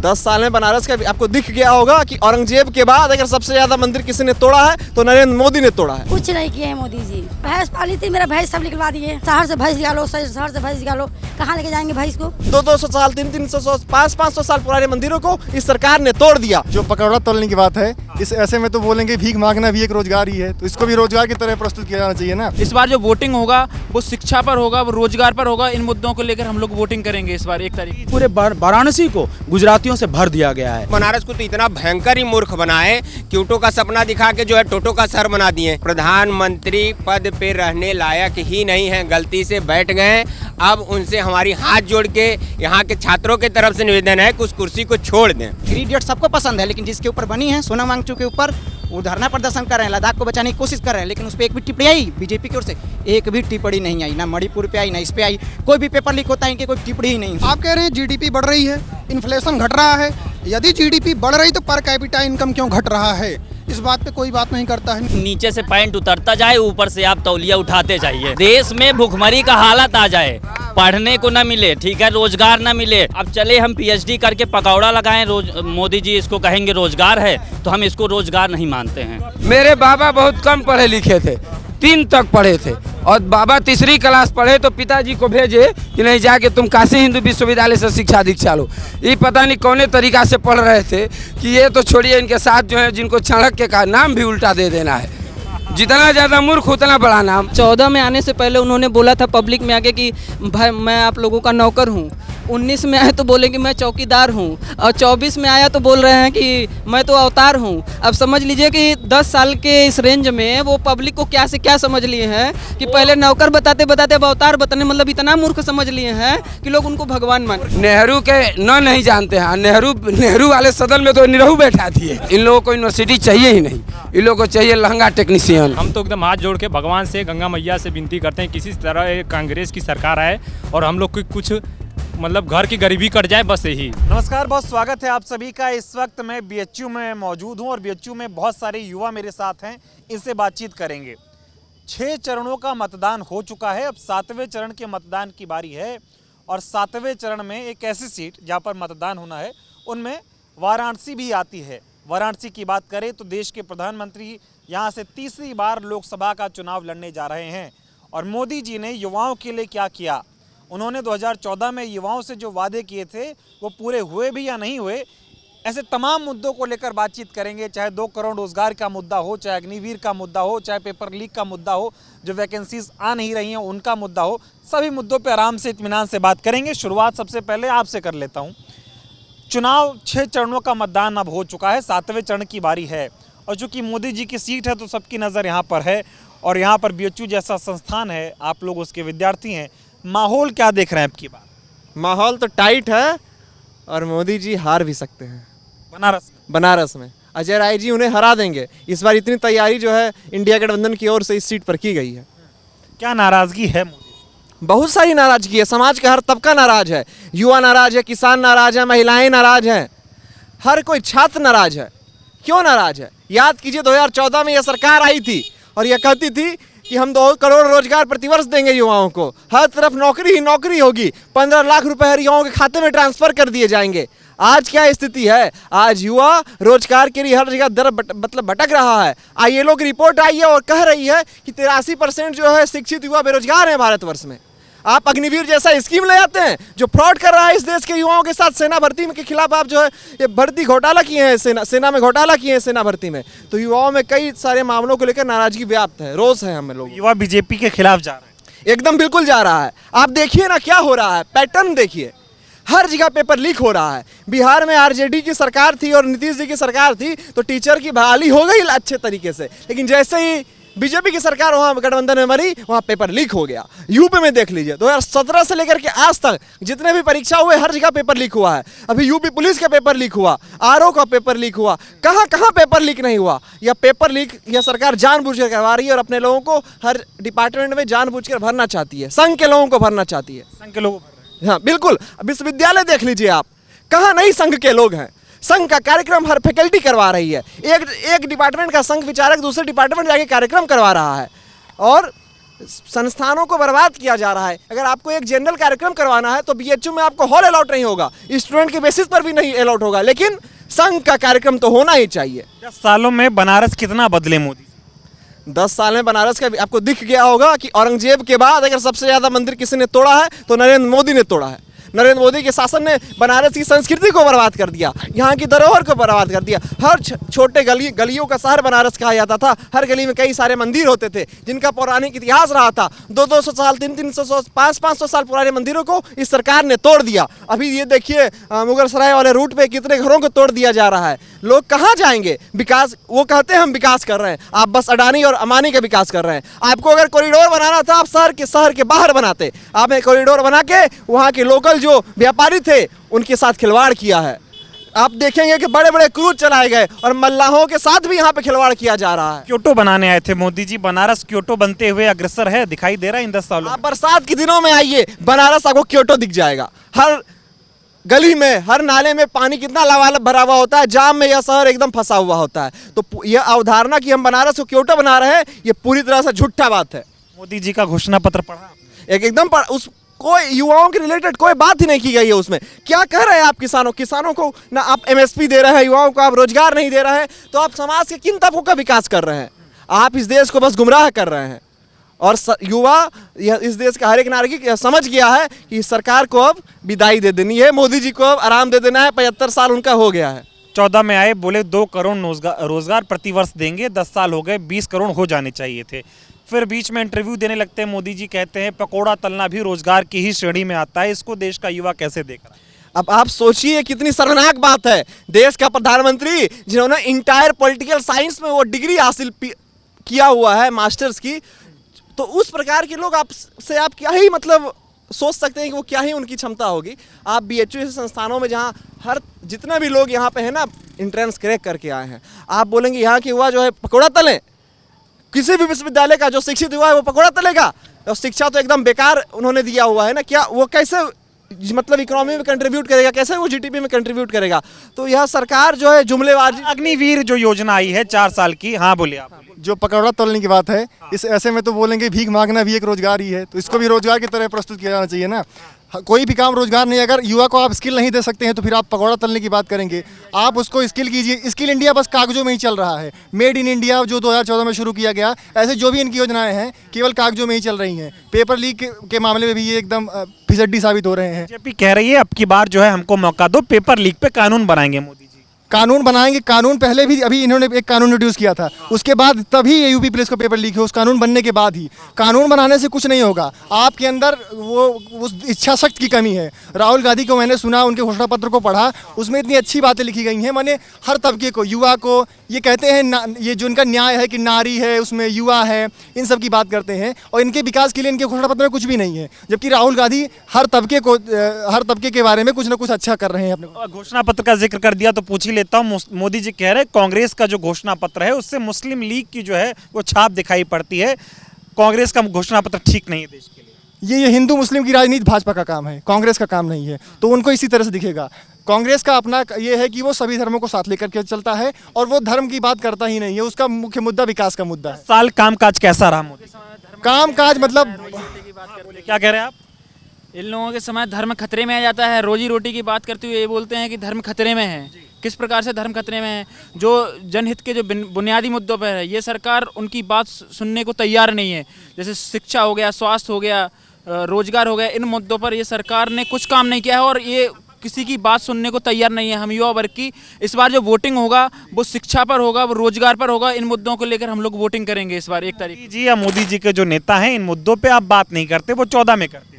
10 साल में बनारस का आपको दिख गया होगा कि औरंगजेब के बाद अगर सबसे ज्यादा मंदिर किसी ने तोड़ा है तो नरेंद्र मोदी ने तोड़ा है। कुछ नहीं किए हैं मोदी जी। भैंस पाली थी, मेरा भैंस सब निकलवा दिए। शहर से भैंस निकालो, शहर से भैंस निकालो, कहाँ लेके जाएंगे भैंस को? 200 साल 300 500 साल पुराने मंदिरों को इस सरकार ने तोड़ दिया। जो पकौड़ा तोड़ने की बात है, इस ऐसे में तो बोलेंगे भीख मांगना भी एक रोजगार ही है, तो इसको भी रोजगार की तरह प्रस्तुत किया जाना चाहिए ना। इस बार जो वोटिंग होगा वो शिक्षा पर होगा, वो रोजगार पर होगा। इन मुद्दों को लेकर हम लोग वोटिंग करेंगे इस बार 1 तारीख। पूरे वाराणसी को गुजरातियों से भर दिया गया है। बनारस को तो इतना भयंकर ही मूर्ख बनाए कि ऊँटों का सपना दिखा के जो है टोटो का शहर बना दिए। प्रधानमंत्री पद पे रहने लायक ही नहीं है, गलती से बैठ गए। अब उनसे हमारी हाथ जोड़ के यहाँ के छात्रों की तरफ से निवेदन है कि उस कुर्सी को छोड़ दें। 3 इडियट सबको पसंद है, लेकिन जिसके ऊपर बनी है सोनम वांगचुक के ऊपर वो धरना प्रदर्शन कर रहे हैं, लद्दाख को बचाने की कोशिश कर रहे हैं, लेकिन उस पर एक भी टिप्पणी आई बीजेपी की ओर से? एक भी टिप्पणी नहीं आई, ना मणिपुर पे आई, ना इस पे आई। कोई भी पेपर लीक होता है इनकी कोई टिप्पणी ही नहीं। आप कह रहे हैं जीडीपी बढ़ रही है, इन्फ्लेशन घट रहा है। यदि जीडीपी बढ़ रही तो पर कैपिटा इनकम क्यों घट रहा है? इस बात पे कोई बात नहीं करता है। नीचे से पैंट उतरता जाए, ऊपर से आप तौलिया उठाते जाइए। देश में भुखमरी का हालत आ जाए, पढ़ने को न मिले, ठीक है, रोजगार न मिले। अब चले हम पीएचडी करके पकौड़ा लगाएं, मोदी जी इसको कहेंगे रोजगार है, तो हम इसको रोजगार नहीं मानते हैं। मेरे बाबा बहुत कम पढ़े लिखे थे, 3 तक पढ़े थे, और बाबा 3री क्लास पढ़े तो पिताजी को भेजे कि नहीं जाके तुम काशी हिंदू विश्वविद्यालय से शिक्षा दीक्षा लो। ये पता नहीं कौने तरीका से पढ़ रहे थे कि ये तो छोड़िए, इनके साथ जो है जिनको चाणक्य का नाम भी उल्टा दे देना है। जितना ज़्यादा मूर्ख उतना बड़ा नाम। 14 में आने से पहले उन्होंने बोला था पब्लिक में आके कि भाई मैं आप लोगों का नौकर हूँ। 19 में आए तो बोले कि मैं चौकीदार हूँ, और 24 में आया तो बोल रहे हैं कि मैं तो अवतार हूँ। अब समझ लीजिए कि 10 साल के इस रेंज में वो पब्लिक को क्या से क्या समझ लिए हैं कि पहले नौकर बताते बताते अब अवतार बताने, मतलब इतना मूर्ख समझ लिए हैं कि लोग उनको भगवान मान। नेहरू के नहीं जानते हैं। नेहरू वाले सदन में तो निरहू बैठा दिए। इन लोगों को यूनिवर्सिटी चाहिए ही नहीं, इन लोगों को चाहिए लहंगा टेक्नीशियन। हम तो एकदम हाथ जोड़ के भगवान से, गंगा मैया से विनती करते हैं किसी तरह कांग्रेस की सरकार आए और हम लोग को कुछ मतलब घर की गरीबी कट जाए, बस यही। नमस्कार, बहुत स्वागत है आप सभी का। इस वक्त मैं बीएचयू में मौजूद हूं और बीएचयू में बहुत सारे युवा मेरे साथ हैं, इनसे बातचीत करेंगे। 6 चरणों का मतदान हो चुका है, अब 7वें चरण के मतदान की बारी है। और 7वें चरण में एक ऐसी सीट जहां पर मतदान होना है, उनमें वाराणसी भी आती है। वाराणसी की बात करें तो देश के प्रधानमंत्री यहाँ से 3री बार लोकसभा का चुनाव लड़ने जा रहे हैं। और मोदी जी ने युवाओं के लिए क्या किया, उन्होंने 2014 में युवाओं से जो वादे किए थे वो पूरे हुए भी या नहीं हुए, ऐसे तमाम मुद्दों को लेकर बातचीत करेंगे। चाहे 2 करोड़ रोजगार का मुद्दा हो, चाहे अग्निवीर का मुद्दा हो, चाहे पेपर लीक का मुद्दा हो, जो वैकेंसीज आ नहीं रही हैं उनका मुद्दा हो, सभी मुद्दों पर आराम से इत्मीनान से बात करेंगे। शुरुआत सबसे पहले आपसे कर लेता हूँ। चुनाव 6 चरणों का मतदान अब हो चुका है, 7वें चरण की बारी है। और चूँकि मोदी जी की सीट है तो सबकी नज़र यहाँ पर है, और यहाँ पर बीएचयू जैसा संस्थान है, आप लोग उसके विद्यार्थी हैं। माहौल क्या देख रहे हैं आपकी बात? माहौल तो टाइट है और मोदी जी हार भी सकते हैं। बनारस में अजय राय जी उन्हें हरा देंगे। इस बार इतनी तैयारी जो है इंडिया गठबंधन की ओर से इस सीट पर की गई है। क्या नाराजगी है मोदी? बहुत सारी नाराजगी है, समाज का हर तबका नाराज है। युवा नाराज है, किसान नाराज है, महिलाएं नाराज हैं, हर कोई छात्र नाराज है। क्यों नाराज है? याद कीजिए 2014 में यह सरकार आई थी और यह कहती थी कि हम 2 करोड़ रोजगार प्रतिवर्ष देंगे युवाओं को, हर तरफ नौकरी ही नौकरी होगी, 15 लाख रुपए हर युवाओं के खाते में ट्रांसफर कर दिए जाएंगे। आज क्या स्थिति है? आज युवा रोजगार के लिए हर जगह भटक रहा है। ILO की रिपोर्ट आई है और कह रही है कि 83% जो है शिक्षित युवा बेरोजगार हैं भारतवर्ष में। आप अग्निवीर जैसा स्कीम ले आते हैं जो फ्रॉड कर रहा है इस देश के युवाओं के साथ। सेना भर्ती के खिलाफ आप जो है ये भर्ती घोटाला किए हैं, सेना में घोटाला किए हैं, सेना भर्ती में। तो युवाओं में कई सारे मामलों को लेकर नाराजगी व्याप्त है, रोष है। हम लोग युवा बीजेपी के खिलाफ जा रहे हैं, एकदम बिल्कुल जा रहा है। आप देखिए ना क्या हो रहा है, पैटर्न देखिए, हर जगह पेपर लीक हो रहा है। बिहार में RJD की सरकार थी और नीतीश जी की सरकार थी तो टीचर की बहाली हो गई अच्छे तरीके से, लेकिन जैसे ही बीजेपी की सरकार वहाँ गठबंधन में मरी, वहाँ पेपर लीक हो गया। यूपी में देख लीजिए 2017 से लेकर के आज तक जितने भी परीक्षा हुए हर जगह पेपर लीक हुआ है। अभी यूपी पुलिस का पेपर लीक हुआ, RO का पेपर लीक हुआ, कहाँ कहाँ पेपर लीक नहीं हुआ। यह पेपर लीक यह सरकार जानबूझकर करवा रही है और अपने लोगों को हर डिपार्टमेंट में जानबूझकर भरना चाहती है, संघ के लोगों को भरना चाहती है। संघ के लोग, हाँ बिल्कुल। विश्वविद्यालय देख लीजिए आप, कहाँ नहीं संघ के लोग हैं। संघ का कार्यक्रम हर फैकल्टी करवा रही है। एक डिपार्टमेंट का संघ विचारक दूसरे डिपार्टमेंट जाके कार्यक्रम करवा रहा है। और संस्थानों को बर्बाद किया जा रहा है। अगर आपको एक जनरल कार्यक्रम करवाना है तो बीएचयू में आपको हॉल अलाउट नहीं होगा, स्टूडेंट के बेसिस पर भी नहीं अलाउट होगा, लेकिन संघ का कार्यक्रम तो होना ही चाहिए। 10 सालों में बनारस कितना बदले मोदी? 10 साल में बनारस का आपको दिख गया होगा कि औरंगजेब के बाद अगर सबसे ज़्यादा मंदिर किसी ने तोड़ा है तो नरेंद्र मोदी ने तोड़ा है। नरेंद्र मोदी के शासन ने बनारस की संस्कृति को बर्बाद कर दिया, यहाँ की धरोहर को बर्बाद कर दिया। हर छोटे गलियों का शहर बनारस कहा जाता था। हर गली में कई सारे मंदिर होते थे जिनका पौराणिक इतिहास रहा था। 200-200 साल, 300-300, 500-500 साल पुराने मंदिरों को इस सरकार ने तोड़ दिया। अभी ये देखिए मुगल सराय वाले रूट पे कितने घरों को तोड़ दिया जा रहा है। लोग कहाँ जाएंगे? विकास, वो कहते हैं हम विकास कर रहे हैं, आप बस अडानी और अमानी का विकास कर रहे हैं। आपको अगर कॉरिडोर बनाना था आप शहर के बाहर बनाते। आपने कॉरिडोर बना के वहाँ के लोकल जो व्यापारी थे उनके साथ खिलवाड़ किया है। आप देखेंगे कि बड़े बड़े क्रूज चलाए गए और मल्लाहों के साथ भी यहाँ पे खिलवाड़ किया जा रहा है। क्योटो बनाने आए थे मोदी जी, बनारस क्योटो बनते हुए अग्रसर है, दिखाई दे रहा है इन 10 सालों में। आप बरसात के दिनों में आइए, बनारस आपको क्योटो दिख जाएगा। हर गली में, हर नाले में पानी कितना लबालब भरा हुआ होता है, जाम में यह शहर एकदम फंसा हुआ होता है। तो यह अवधारणा कि हम बनारस को क्योटो बना रहे हैं, ये पूरी तरह से झूठा बात है। मोदी जी का घोषणा पत्र पढ़ा? एकदम उस कोई युवाओं के रिलेटेड कोई बात ही नहीं की गई है उसमें। क्या कह रहे हैं आप किसानों को ना आप एमएसपी दे रहे हैं, युवाओं को आप रोजगार नहीं दे रहे हैं, तो आप समाज के किन तबकों का विकास कर रहे हैं? आप इस देश को बस गुमराह कर रहे हैं। और युवा इस देश का हर एक नागरिक समझ गया है कि सरकार को अब विदाई दे देनी है, मोदी जी को अब आराम दे देना है। 75 साल उनका हो गया है। 14 में आए, बोले 2 करोड़ रोजगार प्रतिवर्ष देंगे, 10 साल हो गए, 20 करोड़ हो जाने चाहिए थे। फिर बीच में इंटरव्यू देने लगते हैं मोदी जी, कहते हैं पकोड़ा तलना भी रोजगार की ही श्रेणी में आता है। इसको देश का युवा कैसे देख रहा है? अब आप सोचिए कितनी शर्मनाक बात है। देश का प्रधानमंत्री जिन्होंने इंटायर पॉलिटिकल साइंस में वो डिग्री हासिल किया हुआ है, मास्टर्स की, तो उस प्रकार के लोग आपसे आप क्या ही मतलब सोच सकते हैं कि वो क्या ही उनकी क्षमता होगी। आप बीएचयू जैसे संस्थानों में जहाँ हर जितने भी लोग यहाँ पे हैं ना एंट्रेंस क्रैक करके आए हैं, आप बोलेंगे यहाँ की युवा जो है पकौड़ा तले? किसी भी विश्वविद्यालय का जो शिक्षित हुआ है वो पकौड़ा तलेगा? और शिक्षा तो एकदम बेकार उन्होंने दिया हुआ है ना, क्या वो कैसे मतलब इकोनॉमी में कंट्रीब्यूट करेगा, कैसे वो जीडीपी में कंट्रीब्यूट करेगा? तो यह सरकार जो है जुमलेबाजी। अग्निवीर जो योजना आई है 4 साल की, हाँ बोलिए आप। जो पकौड़ा तोलने की बात है, इस ऐसे में तो बोलेंगे भीख मांगना भी एक रोजगार ही है, तो इसको भी रोजगार की तरह प्रस्तुत किया जाना चाहिए ना। कोई भी काम रोजगार नहीं, अगर युवा को आप स्किल नहीं दे सकते हैं तो फिर आप पकौड़ा तलने की बात करेंगे। आप उसको स्किल कीजिए। स्किल इंडिया बस कागजों में ही चल रहा है। मेड इन इंडिया जो 2014 में शुरू किया गया, ऐसे जो भी इनकी योजनाएं हैं केवल कागजों में ही चल रही हैं। पेपर लीक के मामले में भी ये एकदम फिसड्डी साबित हो रहे हैं। बीजेपी कह रही है अब की बार जो है हमको मौका दो, पेपर लीक पे कानून बनाएंगे मोदी जी। कानून बनाएंगे, कानून पहले भी अभी इन्होंने एक कानून इंट्रोड्यूस किया था, उसके बाद तभी ये यूपी पुलिस को पेपर लीक हो, उस कानून बनने के बाद ही। कानून बनाने से कुछ नहीं होगा, आपके अंदर वो उस इच्छा शक्ति की कमी है। राहुल गांधी को मैंने सुना, उनके घोषणा पत्र को पढ़ा, उसमें इतनी अच्छी बातें लिखी गई हैं, माने हर तबके को, युवा को, ये कहते हैं ये जो इनका न्याय है कि नारी है, उसमें युवा है, इन सब की बात करते हैं, और इनके विकास के लिए इनके घोषणा पत्र में कुछ भी नहीं है। जबकि राहुल गांधी हर तबके के बारे में कुछ ना कुछ अच्छा कर रहे हैं। अपने घोषणा पत्र का जिक्र कर दिया तो पूछ ही लेता हूँ, मोदी जी कह रहे हैं कांग्रेस का जो घोषणा पत्र है उससे मुस्लिम लीग की जो है वो छाप दिखाई पड़ती है, कांग्रेस का घोषणा पत्र ठीक नहीं है देश के लिए। ये हिंदू मुस्लिम की राजनीति भाजपा का काम है, कांग्रेस का काम नहीं है, तो उनको इसी तरह से दिखेगा। कांग्रेस का अपना ये है कि वो सभी धर्मों को साथ लेकर के चलता है और वो धर्म की बात करता ही नहीं है, उसका मुख्य मुद्दा विकास का मुद्दा है। साल कामकाज कैसा रहा मोदी? कामकाज मतलब क्या कह रहे हैं आप? इन लोगों के समय धर्म खतरे में आ जाता है। रोजी रोटी की बात करते हुए ये बोलते हैं कि धर्म खतरे में है। किस प्रकार से धर्म खतरे में है? जो जनहित के जो बुनियादी मुद्दों पर है ये सरकार उनकी बात सुनने को तैयार नहीं है। जैसे शिक्षा हो गया, स्वास्थ्य हो गया, रोजगार हो गया, इन मुद्दों पर ये सरकार ने कुछ काम नहीं किया है और ये किसी की बात सुनने को तैयार नहीं है। हम युवा वर्ग की इस बार जो वोटिंग होगा वो शिक्षा पर होगा, वो रोजगार पर होगा। इन मुद्दों को लेकर हम लोग वोटिंग करेंगे इस बार 1 तारीख जी। या मोदी जी के जो नेता हैं इन मुद्दों पे आप बात नहीं करते, वो 14 में करते।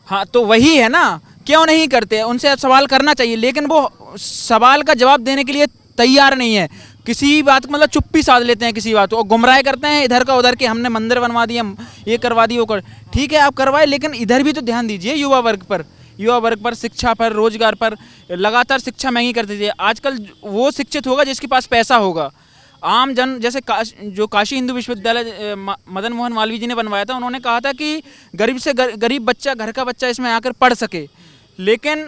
हाँ तो वही है ना, क्यों नहीं करते? उनसे अब सवाल करना चाहिए, लेकिन वो सवाल का जवाब देने के लिए तैयार नहीं है। किसी बात मतलब चुप्पी साध लेते हैं, किसी बात को गुमराह करते हैं इधर का उधर, कि हमने मंदिर बनवा दिया, ये करवा दी, वो कर। ठीक है आप करवाए, लेकिन इधर भी तो ध्यान दीजिए युवा वर्ग पर, शिक्षा पर, रोजगार पर। लगातार शिक्षा महंगी कर दीजिए। आजकल वो शिक्षित होगा जिसके पास पैसा होगा। आम जन जैसे जो काशी हिंदू विश्वविद्यालय मदन मोहन मालवीय जी ने बनवाया था, उन्होंने कहा था कि गरीब से गरीब बच्चा, घर का बच्चा इसमें आकर पढ़ सके। लेकिन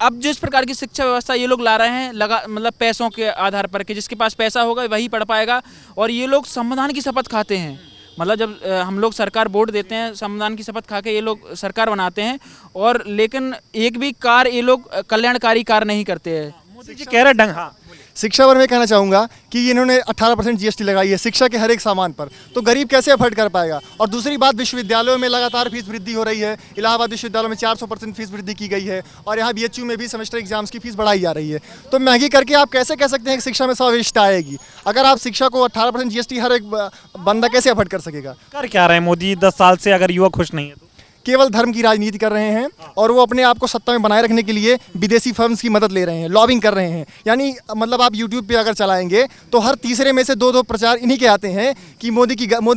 अब जिस प्रकार की शिक्षा व्यवस्था ये लोग ला रहे हैं मतलब पैसों के आधार पर, कि जिसके पास पैसा होगा वही पढ़ पाएगा, और ये लोग संविधान की शपथ खाते हैं। मतलब जब हम लोग सरकार वोट देते हैं, संविधान की शपथ खा के ये लोग सरकार बनाते हैं, और लेकिन एक भी कार्य ये लोग कल्याणकारी कार्य नहीं करते हैं। मोदी जी कह रहे ढंग, हाँ शिक्षा पर मैं कहना चाहूँगा कि इन्होंने 18% जीएसटी लगाई है शिक्षा के हर एक सामान पर, तो गरीब कैसे अफोर्ड कर पाएगा। और दूसरी बात, विश्वविद्यालयों में लगातार फीस वृद्धि हो रही है। इलाहाबाद विश्वविद्यालय में 400% फीस वृद्धि की गई है, और यहाँ बीएचयू में भी सेमेस्टर एग्जाम्स की फीस बढ़ाई जा रही है। तो महंगी करके आप कैसे कह सकते हैं कि शिक्षा में समावेशिता आएगी? अगर आप शिक्षा को 18% जीएसटी हर एक बंदा कैसे अफोर्ड कर सकेगा? कर क्या रहे हैं मोदी 10 साल से, अगर युवा खुश नहीं है तो? केवल धर्म की राजनीति कर रहे हैं, और वो अपने आप को सत्ता में बनाए रखने के लिए विदेशी फर्म्स की मदद ले रहे हैं, लॉबिंग कर रहे हैं। यानी मतलब आप यूट्यूब पे अगर चलाएंगे तो हर तीसरे में से दो प्रचार इन्हीं के आते हैं कि मोदी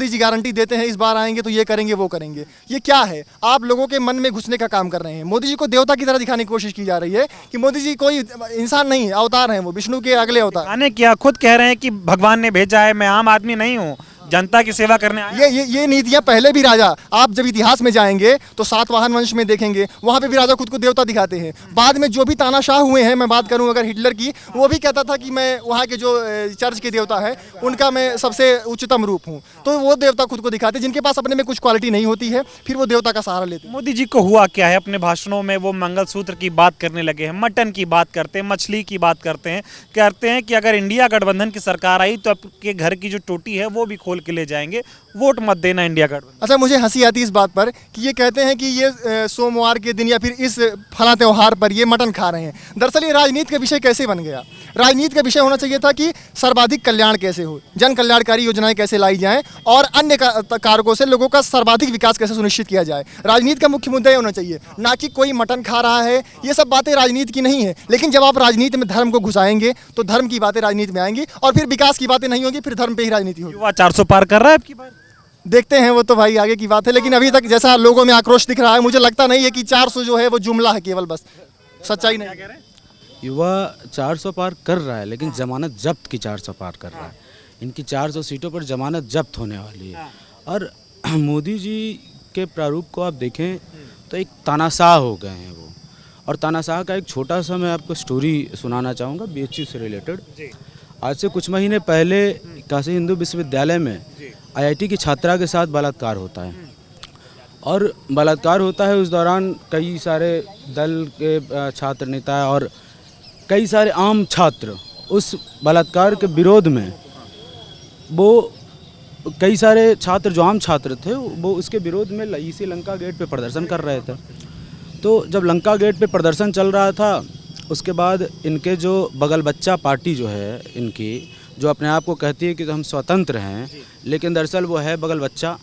जी गारंटी देते हैं इस बार आएंगे तो ये करेंगे वो करेंगे। ये क्या है? आप लोगों के मन में घुसने का काम कर रहे हैं। मोदी जी को देवता की तरह दिखाने की कोशिश की जा रही है कि मोदी जी कोई इंसान नहीं है, अवतार हैं, वो विष्णु के अगले अवतार। आने क्या खुद कह रहे हैं कि भगवान ने भेजा है, मैं आम आदमी नहीं हूँ, जनता की सेवा करने आया। ये नीतियां पहले भी राजा, आप जब इतिहास में जाएंगे तो सातवाहन वंश में देखेंगे, वहां पे भी राजा खुद को देवता दिखाते हैं। बाद में जो भी तानाशाह हुए हैं, मैं बात करूं अगर हिटलर की, वो भी कहता था कि मैं वहां के जो चर्च के देवता है उनका मैं सबसे उच्चतम रूप हूं। तो वो देवता खुद को दिखाते, जिनके पास अपने में कुछ क्वालिटी नहीं होती है फिर वो देवता का सहारा लेते। मोदी जी को हुआ क्या है? अपने भाषणों में वो मंगलसूत्र की बात करने लगे हैं, मटन की बात करते हैं, मछली की बात करते हैं, कहते हैं कि अगर इंडिया गठबंधन की सरकार आई तो आपके घर की जो टोटी है वो भी खोल के ले जाएंगे, वोट मत देना इंडिया गठबंधन। अच्छा, मुझे हंसी आती है इस बात पर कि ये कहते हैं कि ये सोमवार के दिन या फिर इस फला त्योहार पर ये मटन खा रहे हैं। दरअसल ये राजनीति का विषय कैसे बन गया? राजनीति का विषय होना चाहिए था कि सर्वाधिक कल्याण कैसे हो, जन कल्याणकारी योजनाएं कैसे लाई जाएं, और अन्य कारकों से लोगों का सर्वाधिक विकास कैसे सुनिश्चित किया जाए। राजनीति का मुख्य मुद्दा ये होना चाहिए, ना कि कोई मटन खा रहा है। ये सब बातें राजनीति की नहीं है। लेकिन जब आप राजनीति में धर्म को घुसाएंगे तो धर्म की बातें राजनीति में आएंगी, और फिर विकास की बातें नहीं होगी, फिर धर्म पे ही राजनीति होगी। युवा 400 पार कर रहा है आपकी बात? देखते हैं, वो तो भाई आगे की बात है। लेकिन अभी तक जैसा लोगों में आक्रोश दिख रहा है, मुझे लगता नहीं है कि 400 जो है वो जुमला है केवल, बस सच्चाई नहीं। युवा 400 पार कर रहा है, लेकिन जमानत जब्त की 400 पार कर रहा है। इनकी 400 सीटों पर जमानत जब्त होने वाली है। और मोदी जी के प्रारूप को आप देखें तो एक तानाशाह हो गए हैं वो। और तानाशाह का एक छोटा सा मैं आपको स्टोरी सुनाना चाहूँगा बीएचयू से रिलेटेड। आज से कुछ महीने पहले काशी हिंदू विश्वविद्यालय में आईआईटी की छात्रा के साथ बलात्कार होता है, और बलात्कार होता है। उस दौरान कई सारे दल के छात्र नेता और कई सारे आम छात्र उस बलात्कार के विरोध में, वो कई सारे छात्र जो आम छात्र थे वो उसके विरोध में इसी लंका गेट पे प्रदर्शन कर रहे थे। तो जब लंका गेट पे प्रदर्शन चल रहा था, उसके बाद इनके जो बगल बच्चा पार्टी जो है इनकी, जो अपने आप को कहती है कि हम स्वतंत्र हैं, लेकिन दरअसल वो है बगल बच्चा।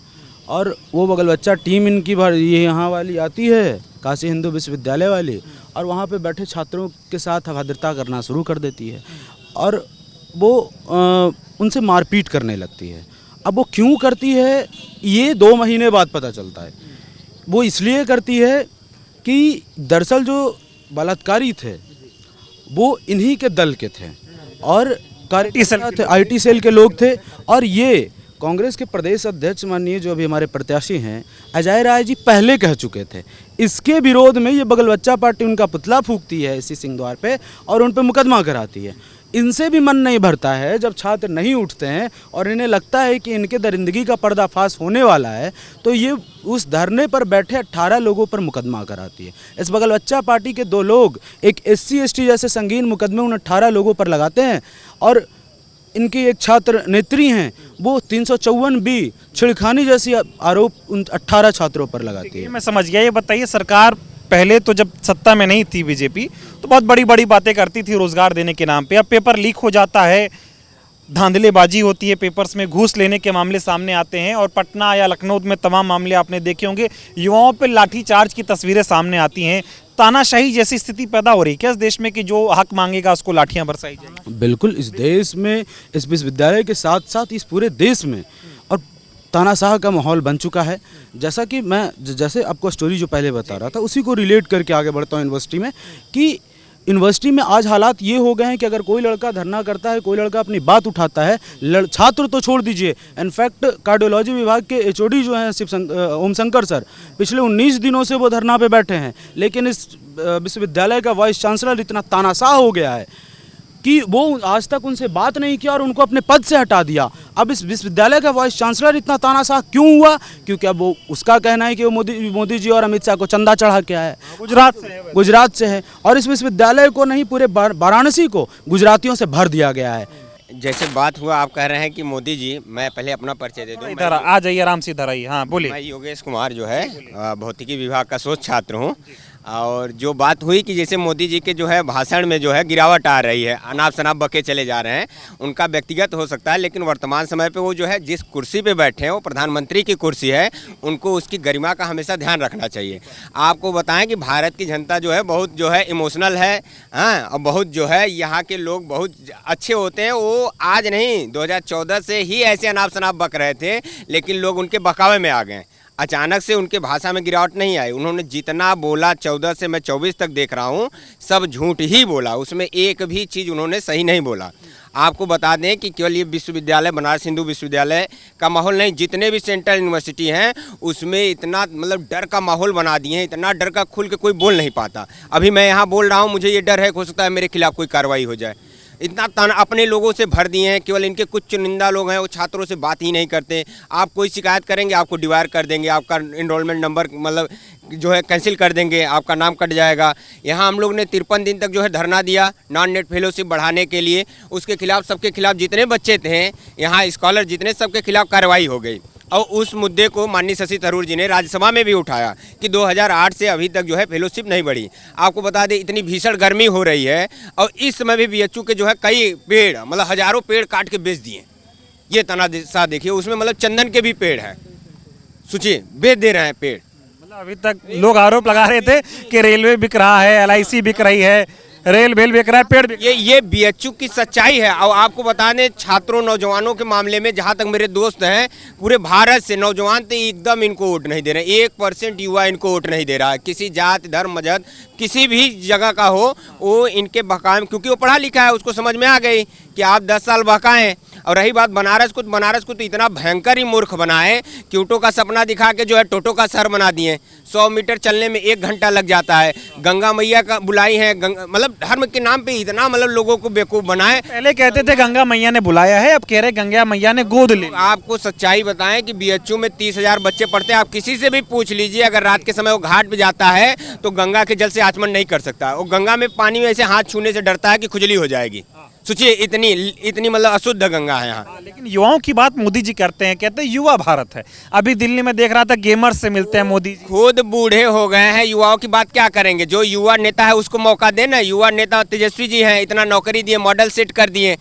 और वो बगल बच्चा टीम इनकी ये यहाँ वाली आती है, काशी हिंदू विश्वविद्यालय वाली, और वहाँ पे बैठे छात्रों के साथ अभद्रता करना शुरू कर देती है, और वो उनसे मारपीट करने लगती है। अब वो क्यों करती है ये 2 महीने बाद पता चलता है। वो इसलिए करती है कि दरअसल जो बलात्कारी थे वो इन्हीं के दल के थे, और आईटी सेल के लोग थे। और ये कांग्रेस के प्रदेश अध्यक्ष माननीय जो अभी हमारे प्रत्याशी हैं अजय राय जी पहले कह चुके थे। इसके विरोध में ये बगल बच्चा पार्टी उनका पुतला फूंकती है इसी सिंहद्वार पे, और उन पे मुकदमा कराती है। इनसे भी मन नहीं भरता है जब छात्र नहीं उठते हैं और इन्हें लगता है कि इनके दरिंदगी का पर्दाफाश होने वाला है, तो ये उस धरने पर बैठे 18 लोगों पर मुकदमा कराती है। इस बगल बच्चा पार्टी के 2 लोग एक SC ST जैसे संगीन मुकदमे उन 18 लोगों पर लगाते हैं, और इनकी एक छात्र नेत्री हैं वो 354B छिड़खानी जैसी आरोप उन 18 छात्रों पर लगाती है। मैं समझ गया। ये बताइए, सरकार पहले तो जब सत्ता में नहीं थी बीजेपी तो बहुत बड़ी बड़ी बातें करती थी रोजगार देने के नाम पे। अब पेपर लीक हो जाता है, धांधलेबाजी होती है, पेपर्स में घूस लेने के मामले सामने आते हैं, और पटना या लखनऊ में तमाम मामले आपने देखे होंगे। युवाओं पे लाठीचार्ज की तस्वीरें सामने आती हैं। तानाशाही जैसी स्थिति पैदा हो रही है क्या इस देश में कि जो हक मांगेगा उसको लाठियां बरसाई जाएंगी? बिल्कुल, इस देश में, इस विश्वविद्यालय के साथ साथ इस पूरे देश में और तानाशाह का माहौल बन चुका है। जैसा कि मैं जैसे आपको स्टोरी जो पहले बता रहा था उसी को रिलेट करके आगे बढ़ता हूँ यूनिवर्सिटी में, कि यूनिवर्सिटी में आज हालात ये हो गए हैं कि अगर कोई लड़का धरना करता है, कोई लड़का अपनी बात उठाता है, छात्र तो छोड़ दीजिए, इनफैक्ट कार्डियोलॉजी विभाग के HOD जो हैं ओम शंकर सर, पिछले 19 दिनों से वो धरना पे बैठे हैं। लेकिन इस विश्वविद्यालय का वाइस चांसलर इतना तानाशाह हो गया है कि वो आज तक उनसे बात नहीं किया और उनको अपने पद से हटा दिया। अब इस विश्वविद्यालय का वाइस चांसलर इतना तानाशाह क्यों हुआ? क्योंकि अब वो उसका कहना है कि वो मोदी जी और अमित शाह को चंदा चढ़ा के आया है। गुजरात से है और इस विश्वविद्यालय को नहीं पूरे वाराणसी को गुजरातियों से भर दिया गया है। जैसे बात हुआ, आप कह रहे हैं कि मोदी जी, मैं पहले अपना परिचय दे दूं। इधर आ जाइए, आराम से इधर आइए। हाँ बोलिए। मैं योगेश कुमार जो है भौतिकी विभाग का शोध छात्र हूँ। और जो बात हुई कि जैसे मोदी जी के जो है भाषण में जो है गिरावट आ रही है, अनाप शनाप बके चले जा रहे हैं, उनका व्यक्तिगत हो सकता है, लेकिन वर्तमान समय पे वो जो है जिस कुर्सी पे बैठे हैं वो प्रधानमंत्री की कुर्सी है, उनको उसकी गरिमा का हमेशा ध्यान रखना चाहिए। आपको बताएं कि भारत की जनता जो है बहुत जो है इमोशनल है, हाँ, और बहुत जो है यहाँ के लोग बहुत अच्छे होते हैं। वो आज नहीं 2014 से ही ऐसे अनाप शनाप बक रहे थे, लेकिन लोग उनके बहकावे में आ गए। अचानक से उनके भाषा में गिरावट नहीं आई। उन्होंने जितना बोला 14 से मैं 24 तक देख रहा हूँ, सब झूठ ही बोला, उसमें एक भी चीज़ उन्होंने सही नहीं बोला। आपको बता दें कि केवल ये विश्वविद्यालय, बनारस हिंदू विश्वविद्यालय का माहौल नहीं, जितने भी सेंट्रल यूनिवर्सिटी हैं उसमें इतना मतलब डर का माहौल बना दिए हैं, इतना डर का खुल के कोई बोल नहीं पाता। अभी मैं यहाँ बोल रहा हूँ, मुझे ये डर है कि हो सकता है मेरे खिलाफ कोई कार्रवाई हो जाए। इतना तन अपने लोगों से भर दिए हैं, केवल इनके कुछ चुनिंदा लोग हैं वो छात्रों से बात ही नहीं करते। आप कोई शिकायत करेंगे आपको डिवायर कर देंगे, आपका इनरोलमेंट नंबर मतलब जो है कैंसिल कर देंगे, आपका नाम कट जाएगा। यहाँ हम लोग ने 53 दिन तक जो है धरना दिया नॉन नेट फेलोशिप बढ़ाने के लिए। उसके खिलाफ, सबके खिलाफ जितने बच्चे थे यहाँ स्कॉलर जितने, सबके खिलाफ कार्रवाई हो गई। और उस मुद्दे को माननीय शशि थरूर जी ने राज्यसभा में भी उठाया कि 2008 से अभी तक जो है फेलोशिप नहीं बढ़ी। आपको बता दें इतनी भीषण गर्मी हो रही है और इस समय भी बीएचयू के जो है कई पेड़, मतलब हजारों पेड़ काट के बेच दिए। ये तनाशाह देखिए, उसमें मतलब चंदन के भी पेड़ हैं, सोचिए बेच दे रहे हैं पेड़। मतलब अभी तक लोग आरोप लगा रहे थे कि रेलवे बिक रहा है, LIC बिक रही है, रेल बेल बिक रहा है, पेड़ बिक। ये बीएचयू की सच्चाई है। और आपको बता दें छात्रों नौजवानों के मामले में, जहाँ तक मेरे दोस्त हैं पूरे भारत से नौजवान तो एकदम इनको वोट नहीं दे रहे हैं। 1% युवा इनको वोट नहीं दे रहा है, किसी जात धर्म मजहब किसी भी जगह का हो, वो इनके बहकावे, क्योंकि वो पढ़ा लिखा है, उसको समझ में आ गई कि आप 10 साल बहकाएं। और रही बात बनारस को तो इतना भयंकर ही मूर्ख बनाए कि ऊँटों का सपना दिखा के जो है टोटो का शहर बना दिए। 100 मीटर चलने में 1 घंटा लग जाता है। गंगा मैया का बुलाई है, मतलब धर्म के नाम पे इतना मतलब लोगों को बेवकूफ़ बनाए। पहले कहते थे गंगा मैया ने बुलाया है, अब कह रहे गंगा मैया ने गोद ली। आपको सच्चाई बताएं कि बीएचयू में 30,000 बच्चे पढ़ते हैं। आप किसी से भी पूछ लीजिए, अगर रात के समय वो घाट पे जाता है तो गंगा के जल से आचमन नहीं कर सकता। वो गंगा में पानी में ऐसे हाथ छूने से डरता है कि खुजली हो जाएगी। सोचिए इतनी मतलब अशुद्ध गंगा है यहाँ। लेकिन युवाओं की बात मोदी जी करते हैं, कहते हैं युवा भारत है। अभी दिल्ली में देख रहा था गेमर्स से मिलते हैं मोदी जी। खुद बूढ़े हो गए हैं, युवाओं की बात क्या करेंगे? जो युवा नेता है उसको मौका देना। युवा नेता तेजस्वी जी हैं, इतना नौकरी दिए, मॉडल सेट कर दिए।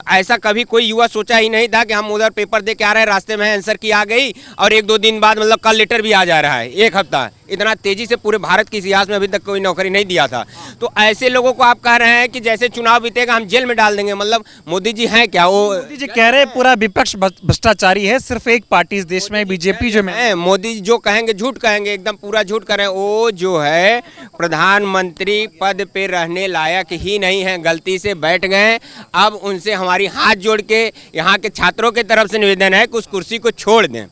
ऐसा कभी कोई युवा सोचा ही नहीं था कि हम उधर पेपर दे के आ रहे हैं, रास्ते में आंसर की आ गई और 1-2 दिन बाद मतलब कल लेटर भी आ जा रहा है, 1 हफ्ता। इतना तेजी से पूरे भारत के इतिहास में अभी तक कोई नौकरी नहीं दिया था। तो ऐसे लोगों को आप कह रहे हैं कि जैसे चुनाव बीतेगा हम जेल में डाल देंगे। मतलब मोदी जी हैं क्या? वो मोदी जी कह रहे पूरा विपक्ष भ्रष्टाचारी है, सिर्फ एक पार्टी इस देश में बीजेपी जो में। मोदी जो कहेंगे झूठ कहेंगे, एकदम पूरा झूठ करें। वो जो है प्रधानमंत्री पद पे रहने लायक ही नहीं है, गलती से बैठ गए। अब उनसे हमारी हाथ जोड़ के यहाँ के छात्रों की तरफ से निवेदन है कि उस कुर्सी को छोड़ दें।